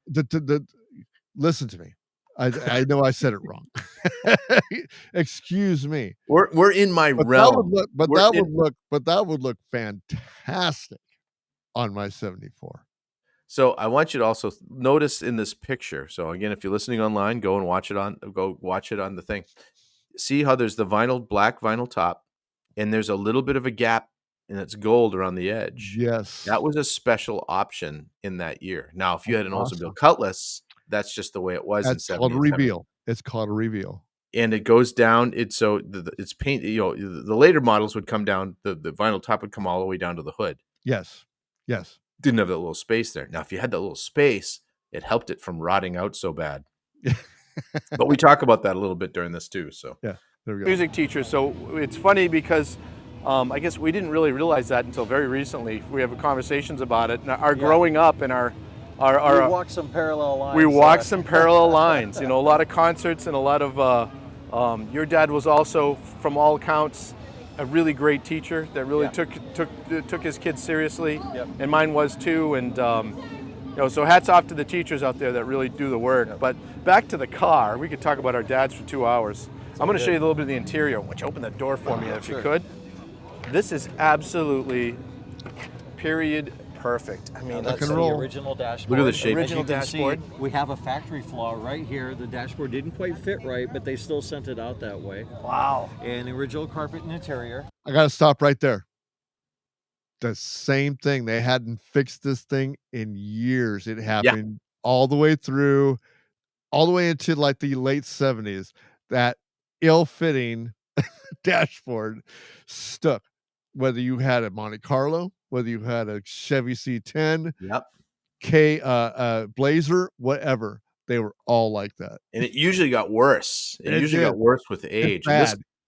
Listen to me. I know I said it wrong. Excuse me. We're in my realm. That would look fantastic on my '74. So I want you to also notice in this picture. So again, if you're listening online, go watch it on the thing. See how there's the black vinyl top, and there's a little bit of a gap, and it's gold around the edge. Yes. That was a special option in that year. Now, if you had an Oldsmobile Cutlass, that's just the way it was. That's in called a reveal. It's called a reveal. And it goes down. It's paint. You know, the later models would come down. The vinyl top would come all the way down to the hood. Yes. Didn't have that little space there. Now, if you had that little space, it helped it from rotting out so bad. But we talk about that a little bit during this too. So yeah, there we go. Music teacher. So it's funny because I guess we didn't really realize that until very recently. We have conversations about it. Our growing up and our we walked some parallel lines. We walked some parallel lines. You know, a lot of concerts and a lot of. Your dad was also, from all accounts, a really great teacher that really took his kids seriously, and mine was too. And you know, so hats off to the teachers out there that really do the work. Yep. But back to the car, we could talk about our dads for 2 hours. I'm going to show you a little bit of the interior. Would you open that door for me if you could? This is absolutely period perfect. I mean, that's the original dashboard. Look at the shape. Original dashboard. See, we have a factory flaw right here. The dashboard didn't quite fit right, but they still sent it out that way. Wow. And the original carpet and interior. I got to stop right there. The same thing. They hadn't fixed this thing in years. It happened all the way through, all the way into like the late '70s. That ill-fitting dashboard stuck. Whether you had a Monte Carlo, whether you had a Chevy C10, Blazer, whatever, they were all like that. And it usually got worse. It usually got worse with age.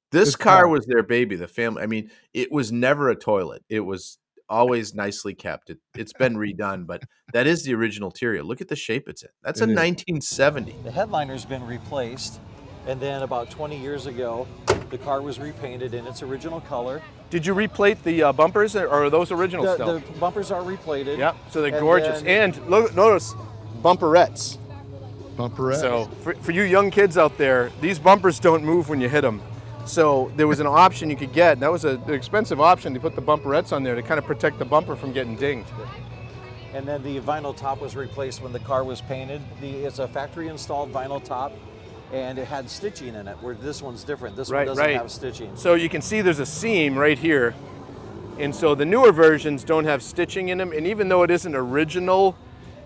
This It's car bad. was their baby, the family. I mean, it was never a toilet. It was always nicely kept. It's been redone, but that is the original interior. Look at the shape it's in. That's a 1970. The headliner's been replaced, and then about 20 years ago, the car was repainted in its original color. Did you replate the bumpers, or are those original still? The bumpers are replated. Yeah, so they're gorgeous. And notice bumperettes. So for you young kids out there, these bumpers don't move when you hit them. So there was an option you could get, and that was an expensive option to put the bumperettes on there to kind of protect the bumper from getting dinged. And then the vinyl top was replaced when the car was painted. It's a factory installed vinyl top. and it had stitching in it, where this one's different. This one Right, doesn't right. have stitching. So you can see there's a seam right here. And so the newer versions don't have stitching in them. And even though it isn't original,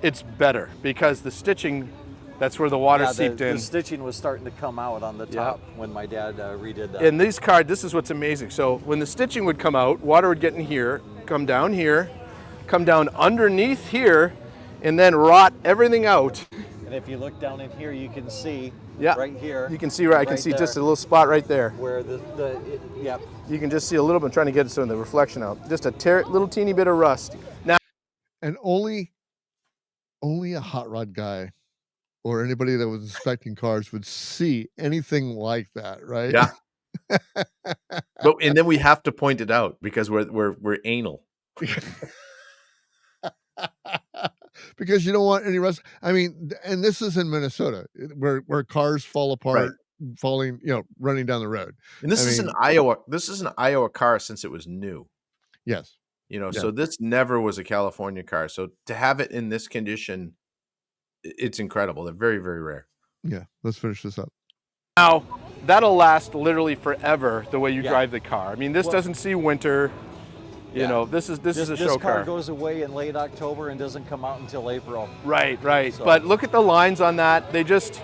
it's better because the stitching, that's where the water seeped in. The stitching was starting to come out on the top when my dad redid that. In these cars, this is what's amazing. So when the stitching would come out, water would get in here, come down underneath here, and then rot everything out. And if you look down in here, you can see Yeah, right here. You can see I can see there, just a little spot right there. where yep. You can just see a little bit. I'm trying to get some of the reflection out. Just a little teeny bit of rust. Now, And only a hot rod guy or anybody that was inspecting cars would see anything like that, right? Yeah. And then we have to point it out because we're anal. Because you don't want any rust. I mean, and this is in Minnesota where cars fall apart, falling, running down the road. And this is an Iowa. This is an Iowa car since it was new. Yes. So this never was a California car. So to have it in this condition, it's incredible. They're very, very rare. Yeah. Let's finish this up. now that'll last literally forever the way you drive the car. I mean, this doesn't see winter. You know, this is a show This car car. goes away in late October and doesn't come out until April. Right. So- But look at the lines on that. It's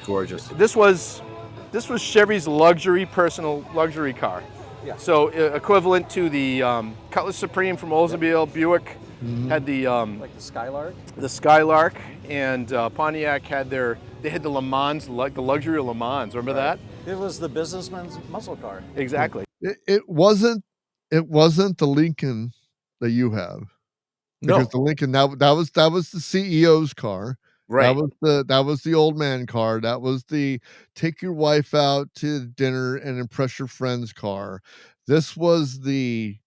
gorgeous. This was Chevy's personal luxury car. Yeah. So equivalent to the Cutlass Supreme from Oldsmobile. Buick had the Like the Skylark. Skylark, and Pontiac had the Le Mans, like the luxury of Le Mans. Remember that? It was the businessman's muscle car. Exactly. It wasn't the Lincoln that you have. No. Because the Lincoln that was the CEO's car. Right. That was the old man car. That was the take your wife out to dinner and impress your friends car. This was the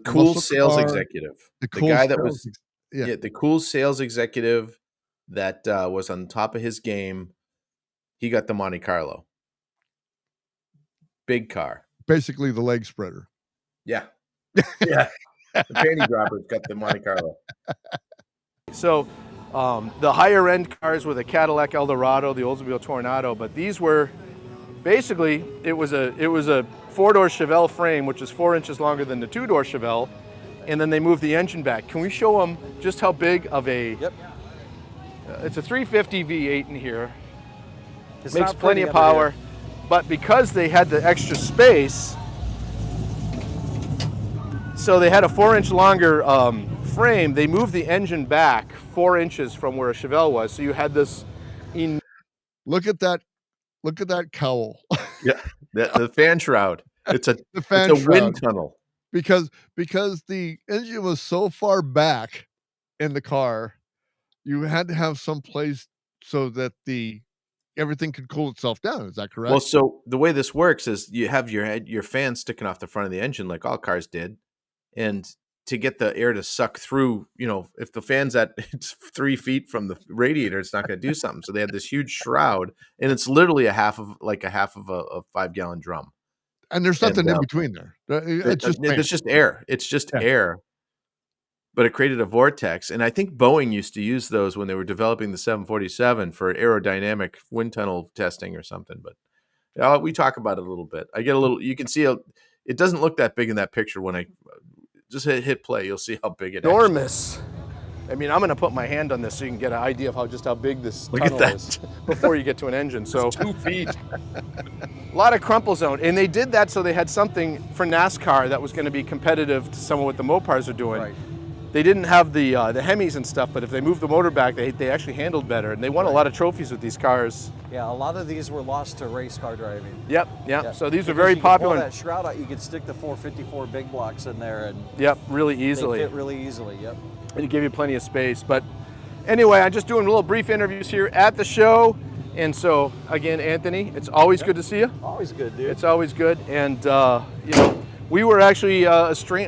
cool muscle sales car, executive. the The cool guy that sales was yeah. the cool sales executive that was on top of his game. He got the Monte Carlo. Big car. Basically the leg spreader. Yeah. Yeah. The panty droppers got the Monte Carlo. So the higher end cars were the Cadillac Eldorado, the Oldsmobile Tornado, but these were basically it was a 4-door Chevelle frame, which is 4 inches longer than the 2-door Chevelle, and then they moved the engine back. Can we show them just how big of a? Yep. It's a 350 V8 in here. It's Makes not plenty pretty of under power, here. but because they had the extra space, so they had a 4-inch longer frame, they moved the engine back 4 inches from where a Chevelle was. So you had this. Look at that cowl. Yeah. The fan shroud. It's a fan wind shroud. tunnel. Because the engine was so far back in the car, you had to have some place so that everything could cool itself down. Is that correct? Well, so the way this works is you have your fan sticking off the front of the engine like all cars did. And to get the air to suck through, if the fan's it's 3 feet from the radiator, it's not going to do something. So they had this huge shroud, and it's literally a half of a 5-gallon drum. And there's nothing in between there. It's just air. It's just air. But it created a vortex. And I think Boeing used to use those when they were developing the 747 for aerodynamic wind tunnel testing or something. But we talk about it a little bit. You can see it doesn't look that big in that picture when I just hit play. You'll see how big it is. Enormous. I mean, I'm going to put my hand on this so you can get an idea of how big this Look at tunnel that. is before you get to an engine. So It's 2 feet. a lot of crumple zone, and they did that so they had something for NASCAR that was going to be competitive to some of what the Mopars are doing. Right. They didn't have the Hemis and stuff, but if they moved the motor back, they actually handled better, and they won a lot of trophies with these cars. Yeah, a lot of these were lost to race car driving. Yep. Yeah. So these are Because very you could popular. Pull that shroud out, you could stick the 454 big blocks in there, and Yep, really easily. they fit really easily. Yep. And give you plenty of space. But anyway, I'm just doing little brief interviews here at the show. And so, again, Anthony, it's always good to see you. Always good, dude. It's always good. And, we were actually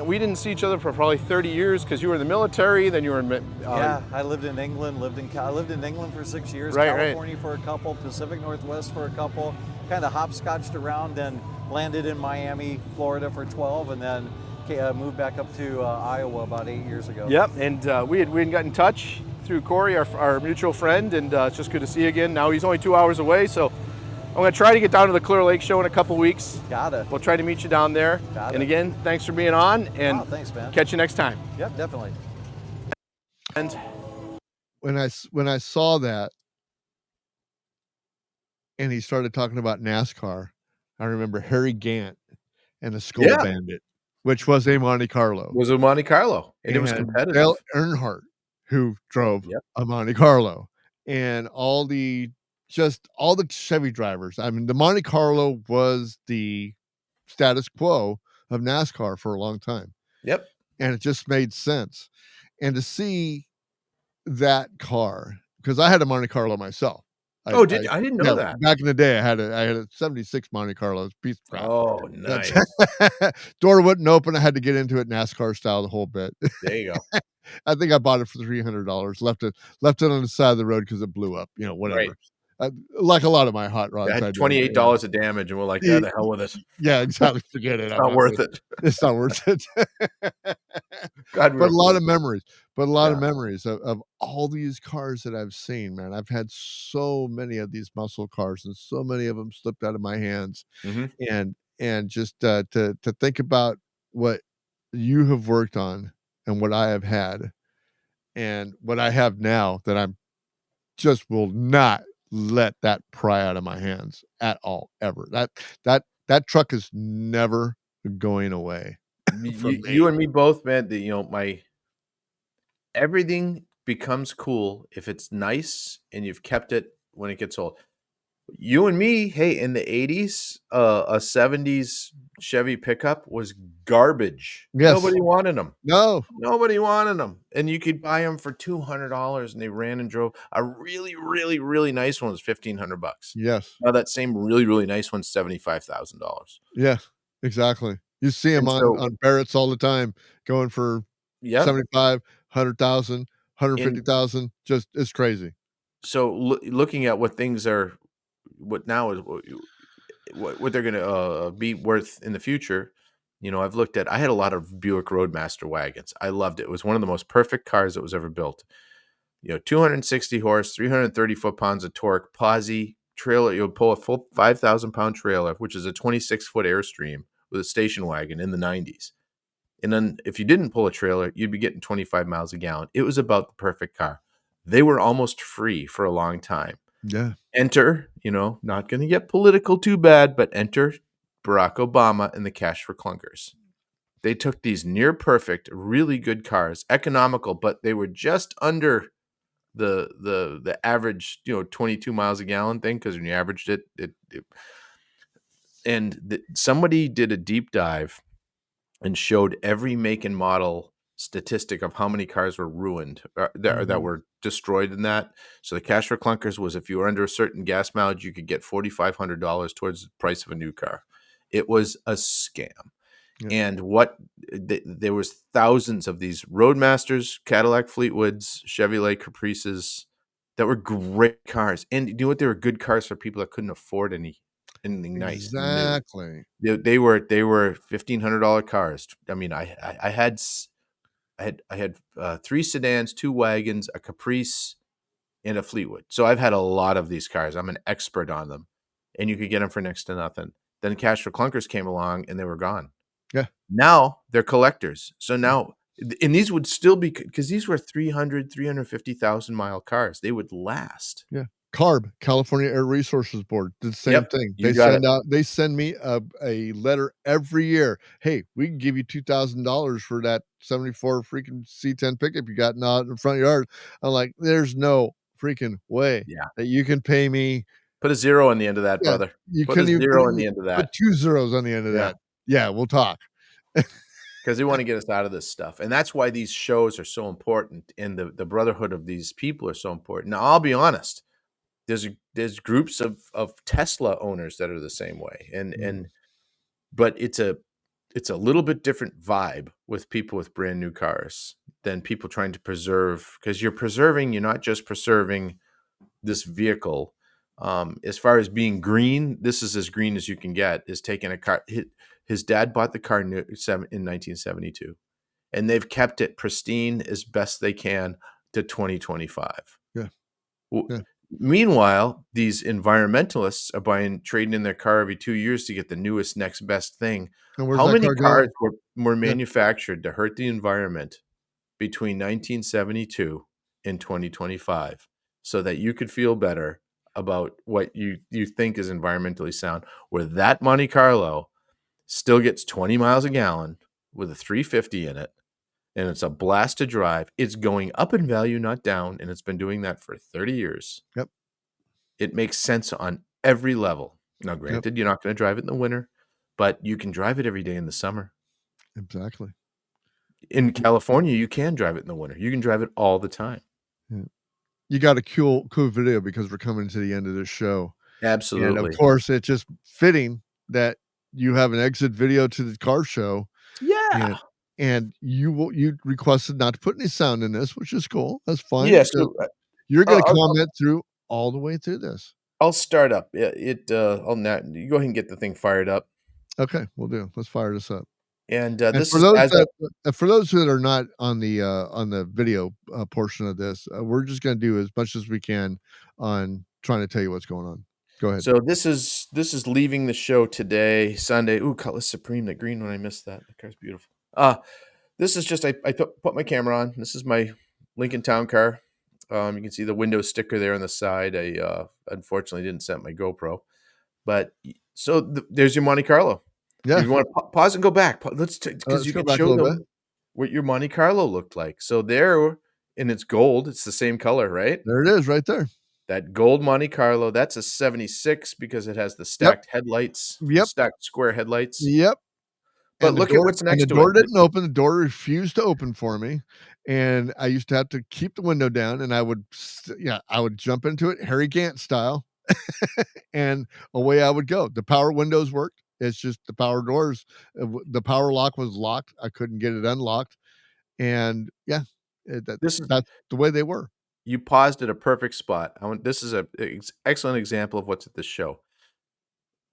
we didn't see each other for probably 30 years because you were in the military, then you were in... yeah, I lived in England, I lived in England for 6 years, Right, California for a couple, Pacific Northwest for a couple, kind of hopscotched around, then landed in Miami, Florida for 12, and then moved back up to Iowa about 8 years ago. Yep, and we had got in touch through Corey, our mutual friend, and it's just good to see you again. Now he's only 2 hours away, so I'm going to try to get down to the Clear Lake show in a couple weeks. Got it. We'll try to meet you down there. Got and it. again, thanks for being on, and Thanks, man. catch you next time. Yep, definitely. And when I saw that and he started talking about NASCAR, I remember Harry Gant and the Skull Yeah. Bandit, which was a Monte Carlo. Was a Monte Carlo, and it was competitive. Dale Earnhardt, who drove a Monte Carlo, and all the Chevy drivers. I mean, the Monte Carlo was the status quo of NASCAR for a long time. Yep. And it just made sense. And to see that car, because I had a Monte Carlo myself. I didn't know that. Back in the day, I had a 76 Monte Carlo, piece of crap. Oh, nice. Door wouldn't open. I had to get into it NASCAR style the whole bit. There you go. I think I bought it for $300. Left it on the side of the road because it blew up. Whatever. Right. Like a lot of my hot rods. I had $28 of damage, and we're like, "Yeah, the hell with it." Yeah, exactly. Forget it. It's not worth it. It's not worth it. God, but a lot of memories. But a lot of memories of all these cars that I've seen, man. I've had so many of these muscle cars, and so many of them slipped out of my hands. Mhm. And just to think about what you have worked on and what I have had, and what I have now that I'm just will not let that pry out of my hands at all, ever. That truck is never going away. You and me both, man. Everything becomes cool if it's nice and you've kept it when it gets old. You and me, hey, in the 80s, a 70s Chevy pickup was garbage. Yes. Nobody wanted them. No. Nobody wanted them. And you could buy them for $200, and they ran and drove. A really, really, really nice one was $1,500. Yes. Now that same really, really nice one's $75,000. Yeah, exactly. You see them on Barrett's all the time, going for 75, 100,000, 150,000. Just it's crazy. So looking at what things are, what now is what they're going to be worth in the future. I had a lot of Buick Roadmaster wagons. I loved it. It was one of the most perfect cars that was ever built. 260 horse, 330 foot-pounds of torque, posi trailer. You'll pull a full 5,000-pound trailer, which is a 26-foot Airstream with a station wagon in the 90s. And then if you didn't pull a trailer, you'd be getting 25 miles a gallon. It was about the perfect car. They were almost free for a long time. Yeah. Enter, not going to get political too bad, but enter Barack Obama and the Cash for Clunkers. They took these near perfect, really good cars, economical, but they were just under the average, 22 miles a gallon thing, because when you averaged it somebody did a deep dive and showed every make and model statistic of how many cars were ruined that were destroyed in that. So the Cash for Clunkers was, if you were under a certain gas mileage, you could get $4,500 towards the price of a new car. It was a scam. Yeah. And there was thousands of these Roadmasters, Cadillac Fleetwoods, Chevrolet Caprices that were great cars. And you know what? They were good cars for people that couldn't afford anything nice. Exactly. They were $1,500 cars. I mean, I had 3 sedans, 2 wagons, a Caprice, and a Fleetwood. So I've had a lot of these cars. I'm an expert on them, and you could get them for next to nothing. Then Cash for Clunkers came along, and they were gone. Yeah. Now they're collectors. So now, and these would still be, because these were 350,000 mile cars. They would last. Yeah. CARB, California Air Resources Board, did the same thing. They send me a letter every year. Hey, we can give you $2,000 for that 74 freaking C10 pickup you got out in the front yard. I'm like, there's no freaking way that you can pay me. Put a 0 on the end of that, brother. Put a 0 on the end of that. Put 2 zeros on the end of that. Yeah, we'll talk. Because they want to get us out of this stuff. And that's why these shows are so important, and the brotherhood of these people are so important. Now, I'll be honest. There's groups of Tesla owners that are the same way, but it's a little bit different vibe with people with brand new cars than people trying to preserve, because you're not just preserving this vehicle. As far as being green, this is as green as you can get. Is taking a car. His dad bought the car in 1972, and they've kept it pristine as best they can to 2025. Yeah. Yeah. Meanwhile, these environmentalists are trading in their car every 2 years to get the newest, next best thing. And where's How that many car cars going? were Yeah. manufactured to hurt the environment between 1972 and 2025 so that you could feel better about what you think is environmentally sound, where that Monte Carlo still gets 20 miles a gallon with a 350 in it, and it's a blast to drive. It's going up in value, not down, and it's been doing that for 30 years. Yep. It makes sense on every level. Now, granted, you're not going to drive it in the winter, but you can drive it every day in the summer. Exactly. In California, you can drive it in the winter. You can drive it all the time. Yeah. You got a cool video because we're coming to the end of this show. Absolutely. And of course, it's just fitting that you have an exit video to the car show. Yeah. And you requested not to put any sound in this, which is cool. That's fine. Yeah, so, You're going to I'll comment through all the way through this. I'll start up. I'll not you go ahead and get the thing fired up. Okay, we'll do. Let's fire this up. And this for is those as for those that are not on the video portion of this, we're just going to do as much as we can on trying to tell you what's going on. Go ahead. So this is leaving the show today, Sunday. Ooh, Cutlass Supreme, that green one, I missed that. That car's beautiful. This is just I put my camera on. This is my Lincoln Town Car. You can see the window sticker there on the side. I unfortunately didn't set my GoPro, but so there's your Monte Carlo. Yeah. If you want to pause and go back, let's because you go can back a show little them what your Monte Carlo looked like. So there, and it's gold. It's the same color, right? There it is, right there. That gold Monte Carlo. That's a 76 because it has the stacked headlights. Yep. Stacked square headlights. Yep. But And look at what's next to it. The door didn't open. The door refused to open for me, and I used to have to keep the window down. And I would jump into it, Harry Gant style, and away I would go. The power windows worked. It's just the power doors. The power lock was locked. I couldn't get it unlocked, and that's the way they were. You paused at a perfect spot. This is an excellent example of what's at this show.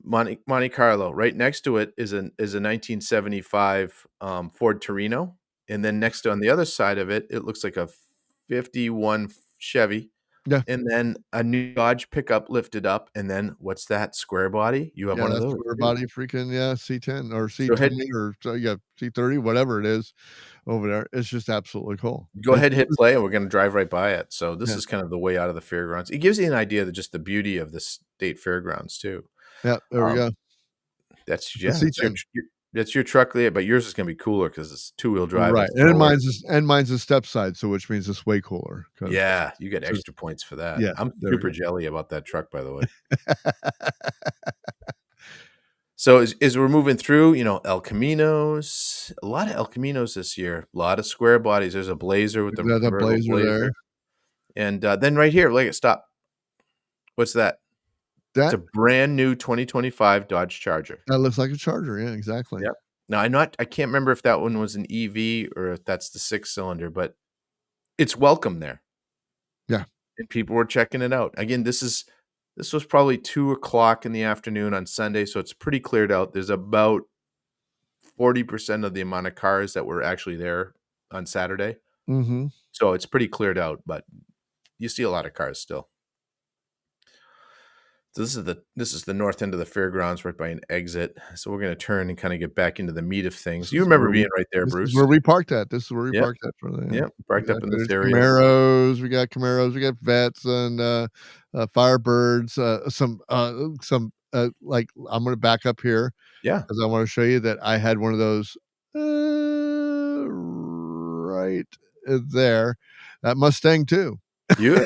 Monte Carlo. Right next to it is a 1975 Ford Torino, and then next to on the other side of it, it looks like a 51 Chevy. Yeah, and then a new Dodge pickup lifted up, and then what's that square body? You have one of those square body, freaking C10 or C20 or C30, whatever it is over there. It's just absolutely cool. Go ahead, hit play, and we're going to drive right by it. So this is kind of the way out of the fairgrounds. It gives you an idea of just the beauty of the state fairgrounds too. Yeah, there we go. That's your truck there, but yours is going to be cooler because it's two-wheel drive, right? And mine's a step side, so which means it's way cooler. Yeah, you get extra points for that. Yeah, I'm super jelly about that truck, by the way. So as we're moving through, El Caminos, a lot of El Caminos this year, a lot of square bodies. There's a Blazer with the Blazer there, and then right here, stop. What's that? It's a brand new 2025 Dodge Charger. That looks like a Charger. Yeah, exactly. Yep. Now I can't remember if that one was an EV or if that's the 6-cylinder, but it's welcome there. Yeah. And people were checking it out. Again, this was probably 2:00 in the afternoon on Sunday, so it's pretty cleared out. There's about 40% of the amount of cars that were actually there on Saturday. Mm-hmm. So it's pretty cleared out, but you see a lot of cars still. So this is the north end of the fairgrounds, right by an exit. So we're going to turn and kind of get back into the meat of things. You remember being right there, Bruce? This is where we parked at. This is where we parked at for the. Yeah, parked up in this area. Camaros, we got Vets and Firebirds. Some like I'm going to back up here. Yeah, because I want to show you that I had one of those right there. That Mustang too. Yeah.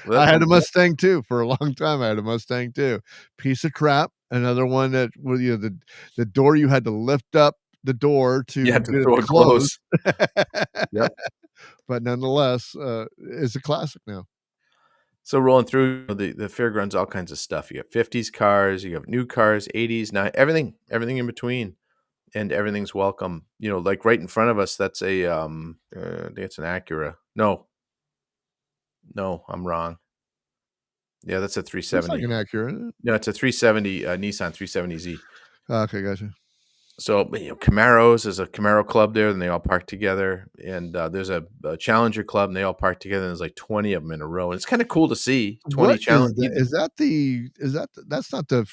Well, I had a Mustang too for a long time. I had a Mustang too. Piece of crap. Another one that the door you had to lift up the door to get it close. Yep. But nonetheless, it's a classic now. So rolling through the fairgrounds, all kinds of stuff. You have 50s cars, you have new cars, 80s, 90s, everything in between, and everything's welcome. Like right in front of us, that's I think it's an Acura. No, I'm wrong. Yeah, that's a 370. It's like an Acura. No, it's a 370 Nissan 370Z. Okay, gotcha. So, Camaros, there's a Camaro club there, and they all park together. And there's a Challenger club, and they all park together. And there's like 20 of them in a row, and it's kind of cool to see 20 What is challenge. that? That's not the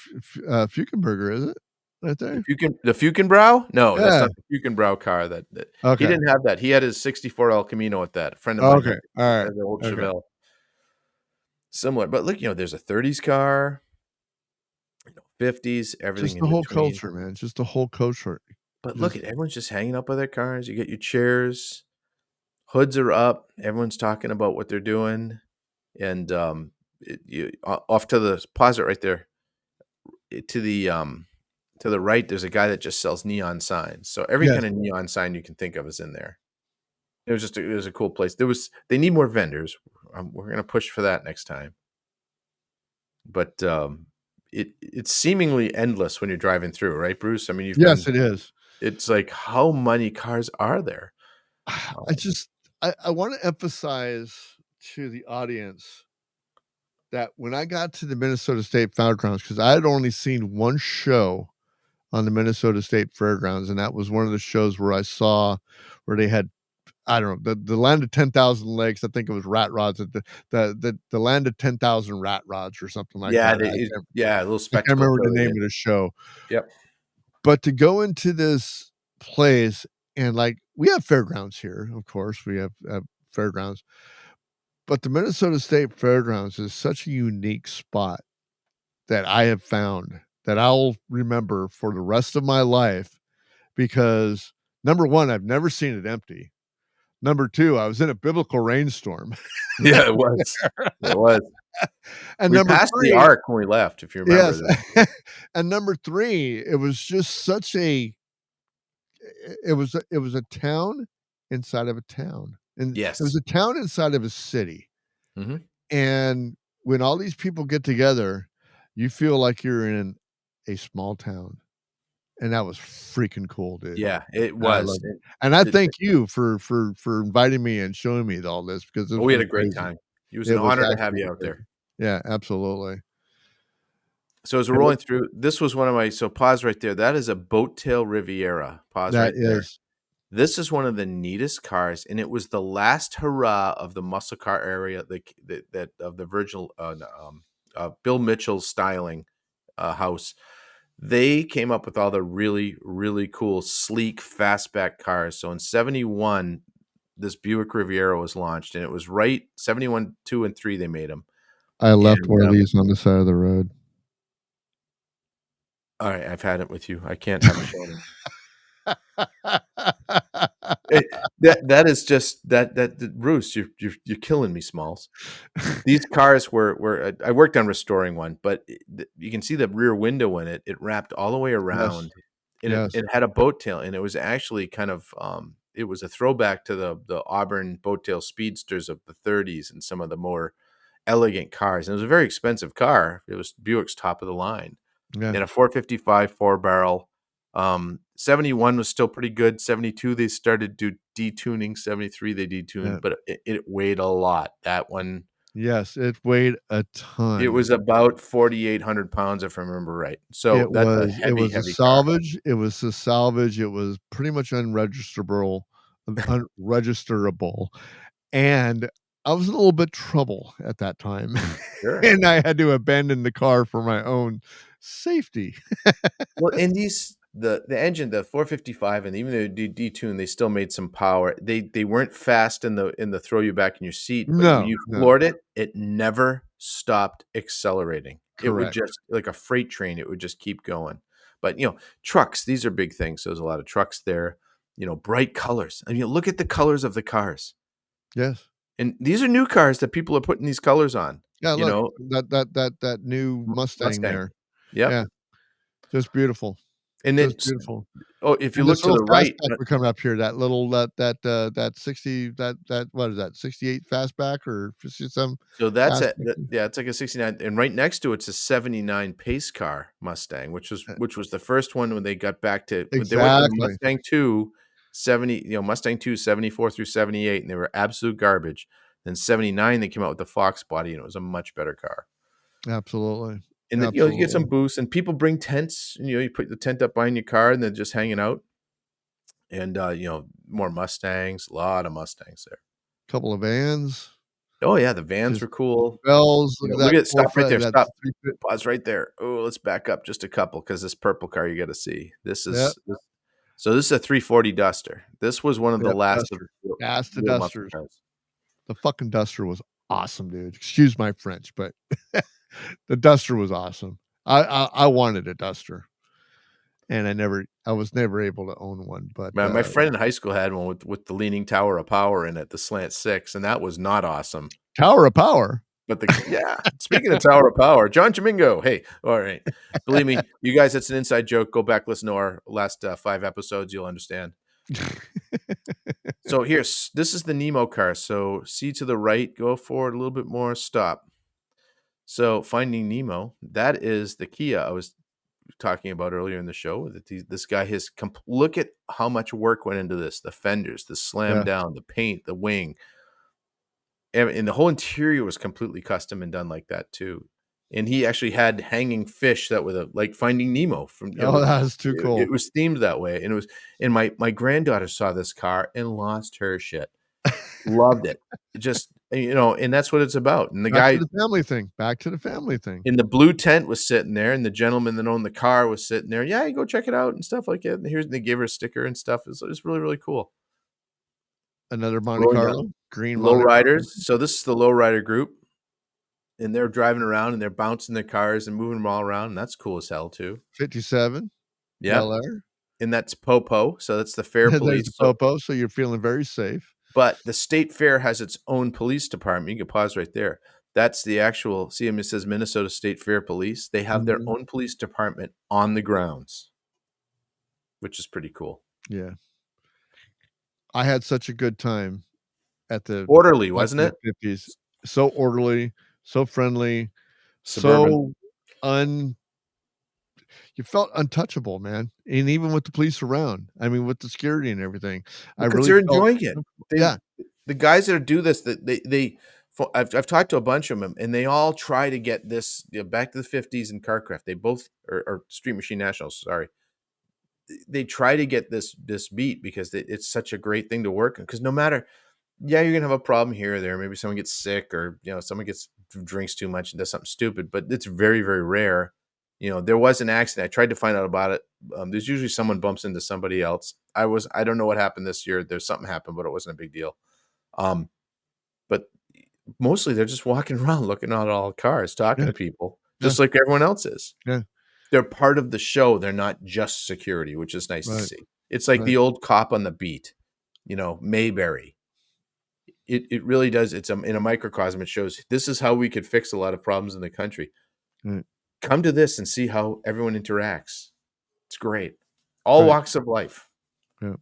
Fukenberger, is it? Right there? The Fukenbrow? No, that's Yeah. not the Fukenbrow car. That he Okay. didn't have that. He had his '64 El Camino with that. A friend of mine Okay. All right. had the old Okay. Chevelle. Similar, but look, there's a '30s car, 50s, everything Just in the whole between. culture, man. Just the whole culture. But look at everyone's just hanging up by their cars. You get your chairs, hoods are up. Everyone's talking about what they're doing, and off to the pause it right there. To the right, there's a guy that just sells neon signs. So every Yes. kind of neon sign you can think of is in there. It was a cool place. They need more vendors. We're gonna push for that next time. But it's seemingly endless when you're driving through, right, Bruce? I mean, Yes, it is. It's like, how many cars are there? I want to emphasize to the audience that when I got to the Minnesota State Fairgrounds, because I had only seen one show on the Minnesota State Fairgrounds, and that was one of the shows where I saw where they had, I don't know, the land of 10,000 legs. I think it was rat rods at the land of 10,000 rat rods or something like that. A little I can't spectacle. remember the name of the show. Yep. But to go into this place and we have fairgrounds here, of course, we have fairgrounds, but the Minnesota State Fairgrounds is such a unique spot that I have found that I'll remember for the rest of my life because number one, I've never seen it empty. Number two, I was in a biblical rainstorm. Yeah, it was. It was. And we number passed three, the arc when we left, if you remember. Yes. And number three, it was just such it was a town inside of a town. And Yes. it was a town inside of a city. Mhm. And when all these people get together, you feel like you're in a small town. And that was freaking cool, dude. Yeah, it I was. loved it. And I thank you for inviting me and showing me all this because we had a great time. It was an honor to have you out there. Yeah, absolutely. So as we're rolling through, this was one of my pause right there. That is a Boat Tail Riviera. Pause right there. This is one of the neatest cars, and it was the last hurrah of the muscle car area that of the Virgil Bill Mitchell's styling house. They came up with all the really, really cool, sleek, fastback cars. So in 71, this Buick Riviera was launched, and it was 71, 2, and 3 they made them. I left one of these on the side of the road. All right, I've had it with you. I can't have it shown. That is just that Bruce, you're killing me, Smalls. These cars were I worked on restoring one, but you can see the rear window in it. It wrapped all the way around, and it had a boat tail, and it was actually kind of it was a throwback to the Auburn boat tail speedsters of the 30s and some of the more elegant cars. And it was a very expensive car. It was Buick's top of the line. Yeah. And a 455 4-barrel. 71 was still pretty good. 72 they started detuning. 73 they detuned, but it weighed a lot. That one. Yes, it weighed a ton. It was about 4,800 pounds, if I remember right. So it was a salvage. Car. It was a salvage. It was pretty much unregisterable, and I was in a little bit trouble at that time, and I had to abandon the car for my own safety. Well, and the engine, the 455, and even though they detuned, they still made some power. They weren't fast in the throw you back in your seat, but when you floored it never stopped accelerating. Correct. It would just, like a freight train, it would just keep going. But trucks, these are big things. So there's a lot of trucks there. Bright colors. I mean, look at the colors of the cars. Yes. And these are new cars that people are putting these colors on. Yeah, look, that new Mustang there. Yep. Yeah. Just beautiful. And then beautiful. Oh, if you look to the right, we're coming up here. That little that 60 that what is that 68 fastback or 60 some? So that's it's like a 69, and right next to it's a 79 pace car Mustang, which was the first one when they got back to exactly. They went to Mustang 2, 70, Mustang 2 74 through 78, and they were absolute garbage. Then 79 they came out with the Fox body, and it was a much better car. Absolutely. And then, you get some booths, and people bring tents, and, you put the tent up behind your car, and they're just hanging out. And, more Mustangs, a lot of Mustangs there. Couple of vans. Oh, yeah, the vans Just were cool. bells. Look at stop right there, stop. 350. Pause right there. Oh, let's back up just a couple, because this purple car you gotta see. This Yep. is so this is a 340 Duster. This was one of the Yep, last Duster. of That's the real muscle Dusters. cars. The fucking Duster was awesome, dude. Excuse my French, but the Duster was awesome. I wanted a Duster, and I was never able to own one. But My friend in high school had one with the leaning tower of power in it, the slant six, and that was not awesome. Tower of Power. But speaking of Tower of Power, John Domingo. Hey, all right. Believe me, you guys, it's an inside joke. Go back, listen to our last 5 episodes. You'll understand. So this is the Nemo car. So see to the right, go forward a little bit more, stop. So Finding Nemo, that is the Kia I was talking about earlier in the show. That this guy has look at how much work went into this. The fenders, the slam down, the paint, the wing. And the whole interior was completely custom and done like that too. And he actually had hanging fish that were like Finding Nemo from. That's too cool. It was themed that way, and it was. And my granddaughter saw this car and lost her shit. Loved it. Just and that's what it's about. And the Back guy, to the family thing. Back to the family thing. in the blue tent was sitting there, and the gentleman that owned the car was sitting there. Yeah, you go check it out and stuff like that. And they gave her a sticker and stuff. It was really, really cool. Another Monte Carlo, green lowriders. So this is the lowrider group, and they're driving around and they're bouncing their cars and moving them all around, and that's cool as hell too. 57. Yeah, LR. And that's Popo. So that's the fair police. There's Popo, so you're feeling very safe. But the state fair has its own police department. You can pause right there. That's the actual. See, it says Minnesota State Fair Police. They have their own police department on the grounds, which is pretty cool. Yeah. I had such a good time at the orderly, wasn't it? 50s. So orderly, so friendly, Suburban. You felt untouchable, man. And even with the police around, I mean, with the security and everything, because they're enjoying it. The guys that do this, I've talked to a bunch of them, and they all try to get this back to the 50s in CarCraft. They both are Street Machine Nationals. Sorry. They try to get this beat because it's such a great thing to work on. Because no matter, you're gonna have a problem here or there. Maybe someone gets sick, or someone drinks too much and does something stupid. But it's very, very rare. There was an accident. I tried to find out about it. There's usually someone bumps into somebody else. I don't know what happened this year. There's something happened, but it wasn't a big deal. But mostly they're just walking around looking at all the cars, talking to people, just like everyone else is. Yeah. They're part of the show. They're not just security, which is nice to see. It's like the old cop on the beat, Mayberry. It really does. It's in a microcosm. It shows this is how we could fix a lot of problems in the country. Right. Come to this and see how everyone interacts. It's great. All walks of life. Yeah.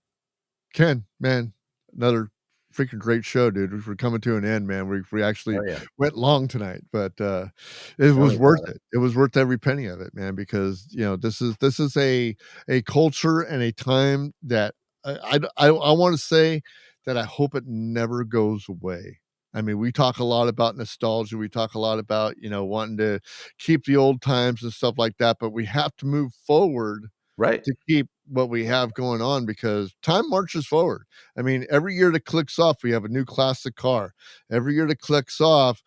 Ken, man, another freaking great show, dude. We're coming to an end, man. We actually went long tonight, but it was worth it. It was worth every penny of it, man, because this is a culture and a time that I want to say that I hope it never goes away. I mean, we talk a lot about nostalgia. We talk a lot about, wanting to keep the old times and stuff like that, but we have to move forward to keep what we have going on, because time marches forward. I mean, every year that clicks off, we have a new classic car. Every year that clicks off,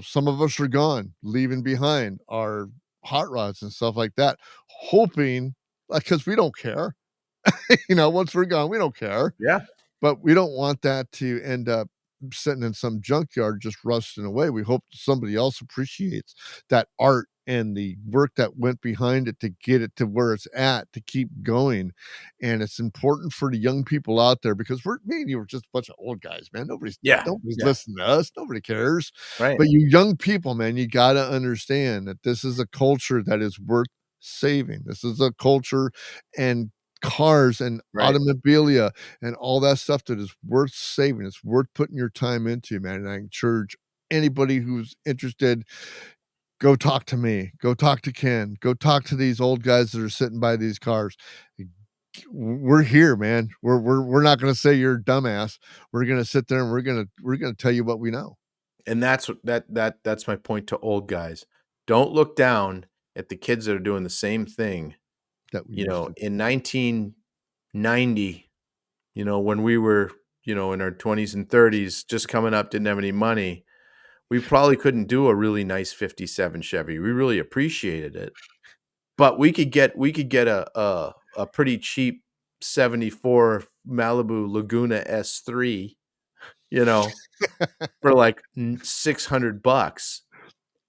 some of us are gone, leaving behind our hot rods and stuff like that, hoping, because we don't care. Once we're gone, we don't care. Yeah. But we don't want that to end up sitting in some junkyard just rusting away. We hope somebody else appreciates that art and the work that went behind it to get it to where it's at, to keep going. And it's important for the young people out there, because me and you were just a bunch of old guys, man. Nobody's listening to us. Nobody cares. Right. But you young people, man, you got to understand that this is a culture that is worth saving. This is a culture and cars and automobilia and all that stuff that is worth saving. It's worth putting your time into, man. And I encourage anybody who's interested, go talk to me, go talk to Ken, go talk to these old guys that are sitting by these cars. We're here, man. We're not going to say you're a dumbass. We're going to sit there and we're going to tell you what we know. And that's my point to old guys. don't look down at the kids that are doing the same thing. That we You used know, to. in 1990, when we were, in our 20s and 30s, just coming up, didn't have any money, we probably couldn't do a really nice 57 Chevy. We really appreciated it. But we could get a pretty cheap 74 Malibu Laguna S3, for like $600,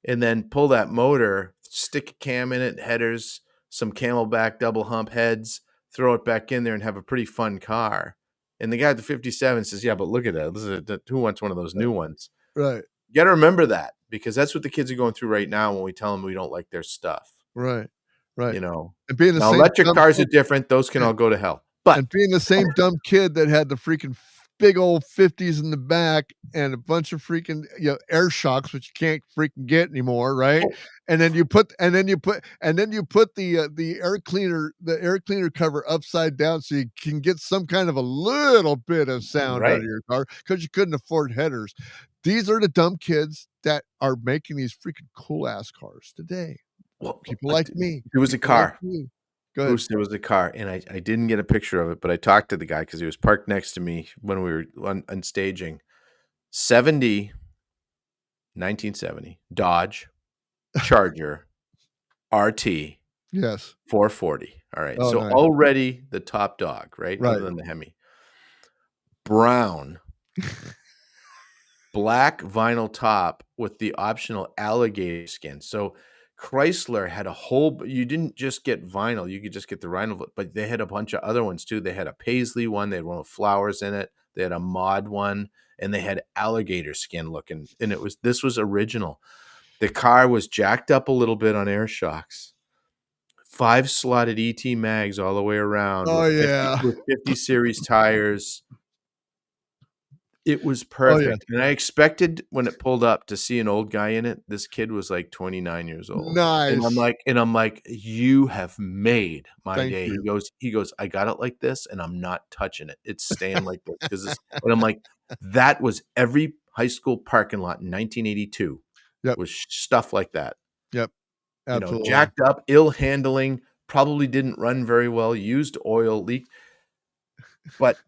and then pull that motor, stick a cam in it, headers, some Camelback double hump heads, throw it back in there, and have a pretty fun car. And the guy at the 57 says, "Yeah, but look at that. Who wants one of those new ones?" Right. You got to remember that, because that's what the kids are going through right now when we tell them we don't like their stuff. Right. Right. Now, And being the same electric dumb cars are kid, different. Those can all go to hell. But and being the same dumb kid that had the freaking big old 50s in the back and a bunch of freaking, air shocks, which you can't freaking get anymore, right? And then you put the air cleaner cover upside down so you can get some kind of a little bit of sound out of Right. your car because you couldn't afford headers. These are the dumb kids that are making these freaking cool ass cars today. Well, People like me. there was a People like car. you. Go ahead. Bruce, there was a car, and I didn't get a picture of it, but I talked to the guy because he was parked next to me when we were on staging. 1970 Dodge Charger RT Yes. 440. All right. Oh, So nice. already the top dog, right? Right. Other than the Hemi. Brown, black vinyl top with the optional alligator skin. So Chrysler had you didn't just get vinyl, you could just get the vinyl, but they had a bunch of other ones too. They had a paisley one, they had one with flowers in it, they had a mod one, and they had alligator skin looking, and this was original. The car was jacked up a little bit on air shocks. 5 slotted ET mags all the way around Oh, with yeah. 50 series tires. It was Oh, yeah. perfect, and I expected when it pulled up to see an old guy in it. This kid was like 29 years old. And I'm Nice. like, "You have made my Thank day." you. He goes, "I got it like this, and I'm not touching it. It's staying like this, 'cause this." And I'm like, "That was every high school parking lot in 1982 Yep. was stuff like that." Yep. Absolutely. Jacked up, ill handling, probably didn't run very well, used oil, leaked. But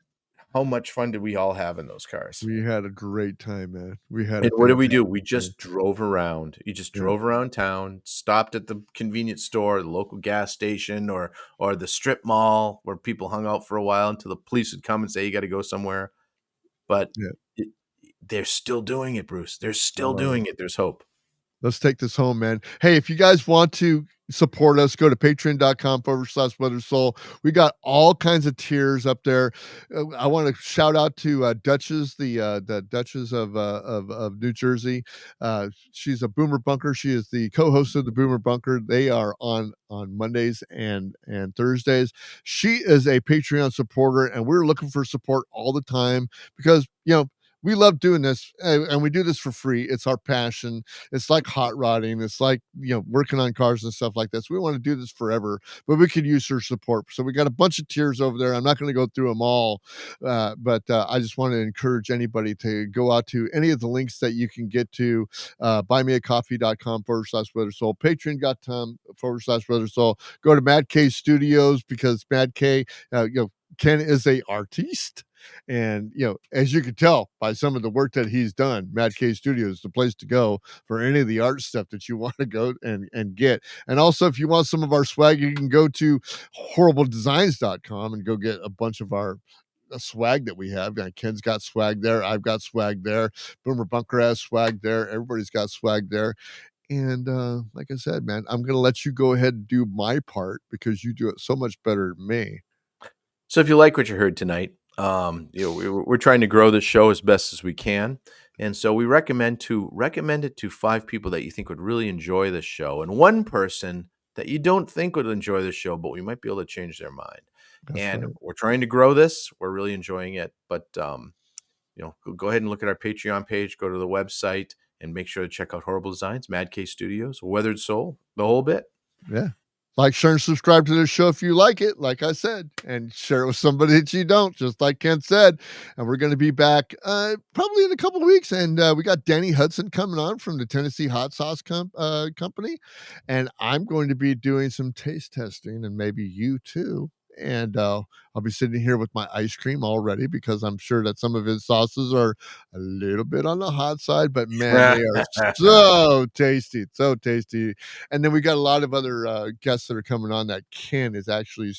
how much fun did we all have in those cars? We had a great time, man. We had a And what did we do? fantastic We time. just drove around. You just Yeah. drove around town, stopped at the convenience store, the local gas station, or the strip mall where people hung out for a while until the police would come and say, "You got to go somewhere." But Yeah. they're still doing it, Bruce. They're I still love it. doing it. There's hope. Let's take this home, man. Hey, if you guys want to support us, go to patreon.com/WeatherSoul. We got all kinds of tiers up there. I want to shout out to Duchess, the Duchess of New Jersey. She's a Boomer Bunker. She is the co-host of the Boomer Bunker. They are on Mondays and Thursdays. She is a Patreon supporter, and we're looking for support all the time because we love doing this, and we do this for free. It's our passion. It's like hot rodding. It's like, working on cars and stuff like this. We want to do this forever, but we could use your support. So we got a bunch of tiers over there. I'm not going to go through them all, but I just want to encourage anybody to go out to any of the links that you can get to, buymeacoffee.com/WeatherSoul, patreon.com/WeatherSoul. Go to Mad K Studios because Mad K, Ken is a artiste. And as you can tell by some of the work that he's done, Mad K Studios is the place to go for any of the art stuff that you want to go and get. And also, if you want some of our swag, you can go to horribledesigns.com and go get a bunch of our swag that we have. Ken's got swag there. I've got swag there. Boomer Bunker has swag there. Everybody's got swag there. And like I said, man, I'm going to let you go ahead and do my part because you do it so much better than me. So if you like what you heard tonight, we're trying to grow this show as best as we can, and so we recommend it to 5 people that you think would really enjoy this show, and 1 person that you don't think would enjoy the show, but we might be able to change their mind. That's And right. we're trying to grow this. We're really enjoying it, but go ahead and look at our Patreon page. Go to the website and make sure to check out Horrible Designs, Mad K Studios, Weathered Soul, the whole bit. Yeah. Like, share, and subscribe to this show if you like it, like I said, and share it with somebody that you don't, just like Ken said. And we're going to be back probably in a couple weeks. And we got Danny Hudson coming on from the Tennessee Hot Sauce Company. And I'm going to be doing some taste testing, and maybe you too. And I'll be sitting here with my ice cream all ready, because I'm sure that some of his sauces are a little bit on the hot side, but man, they are so tasty, so tasty. And then we got a lot of other guests that are coming on that Ken is actually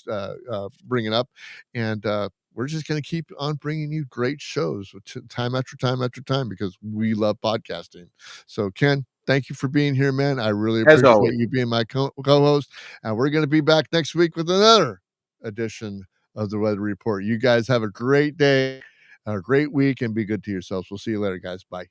bringing up. And we're just going to keep on bringing you great shows time after time after time, because we love podcasting. So, Ken, thank you for being here, man. I really As appreciate always. you being my co-host. And we're going to be back next week with another edition of the Weather Report. You guys have a great day, a great week, and be good to yourselves. We'll see you later, guys. Bye.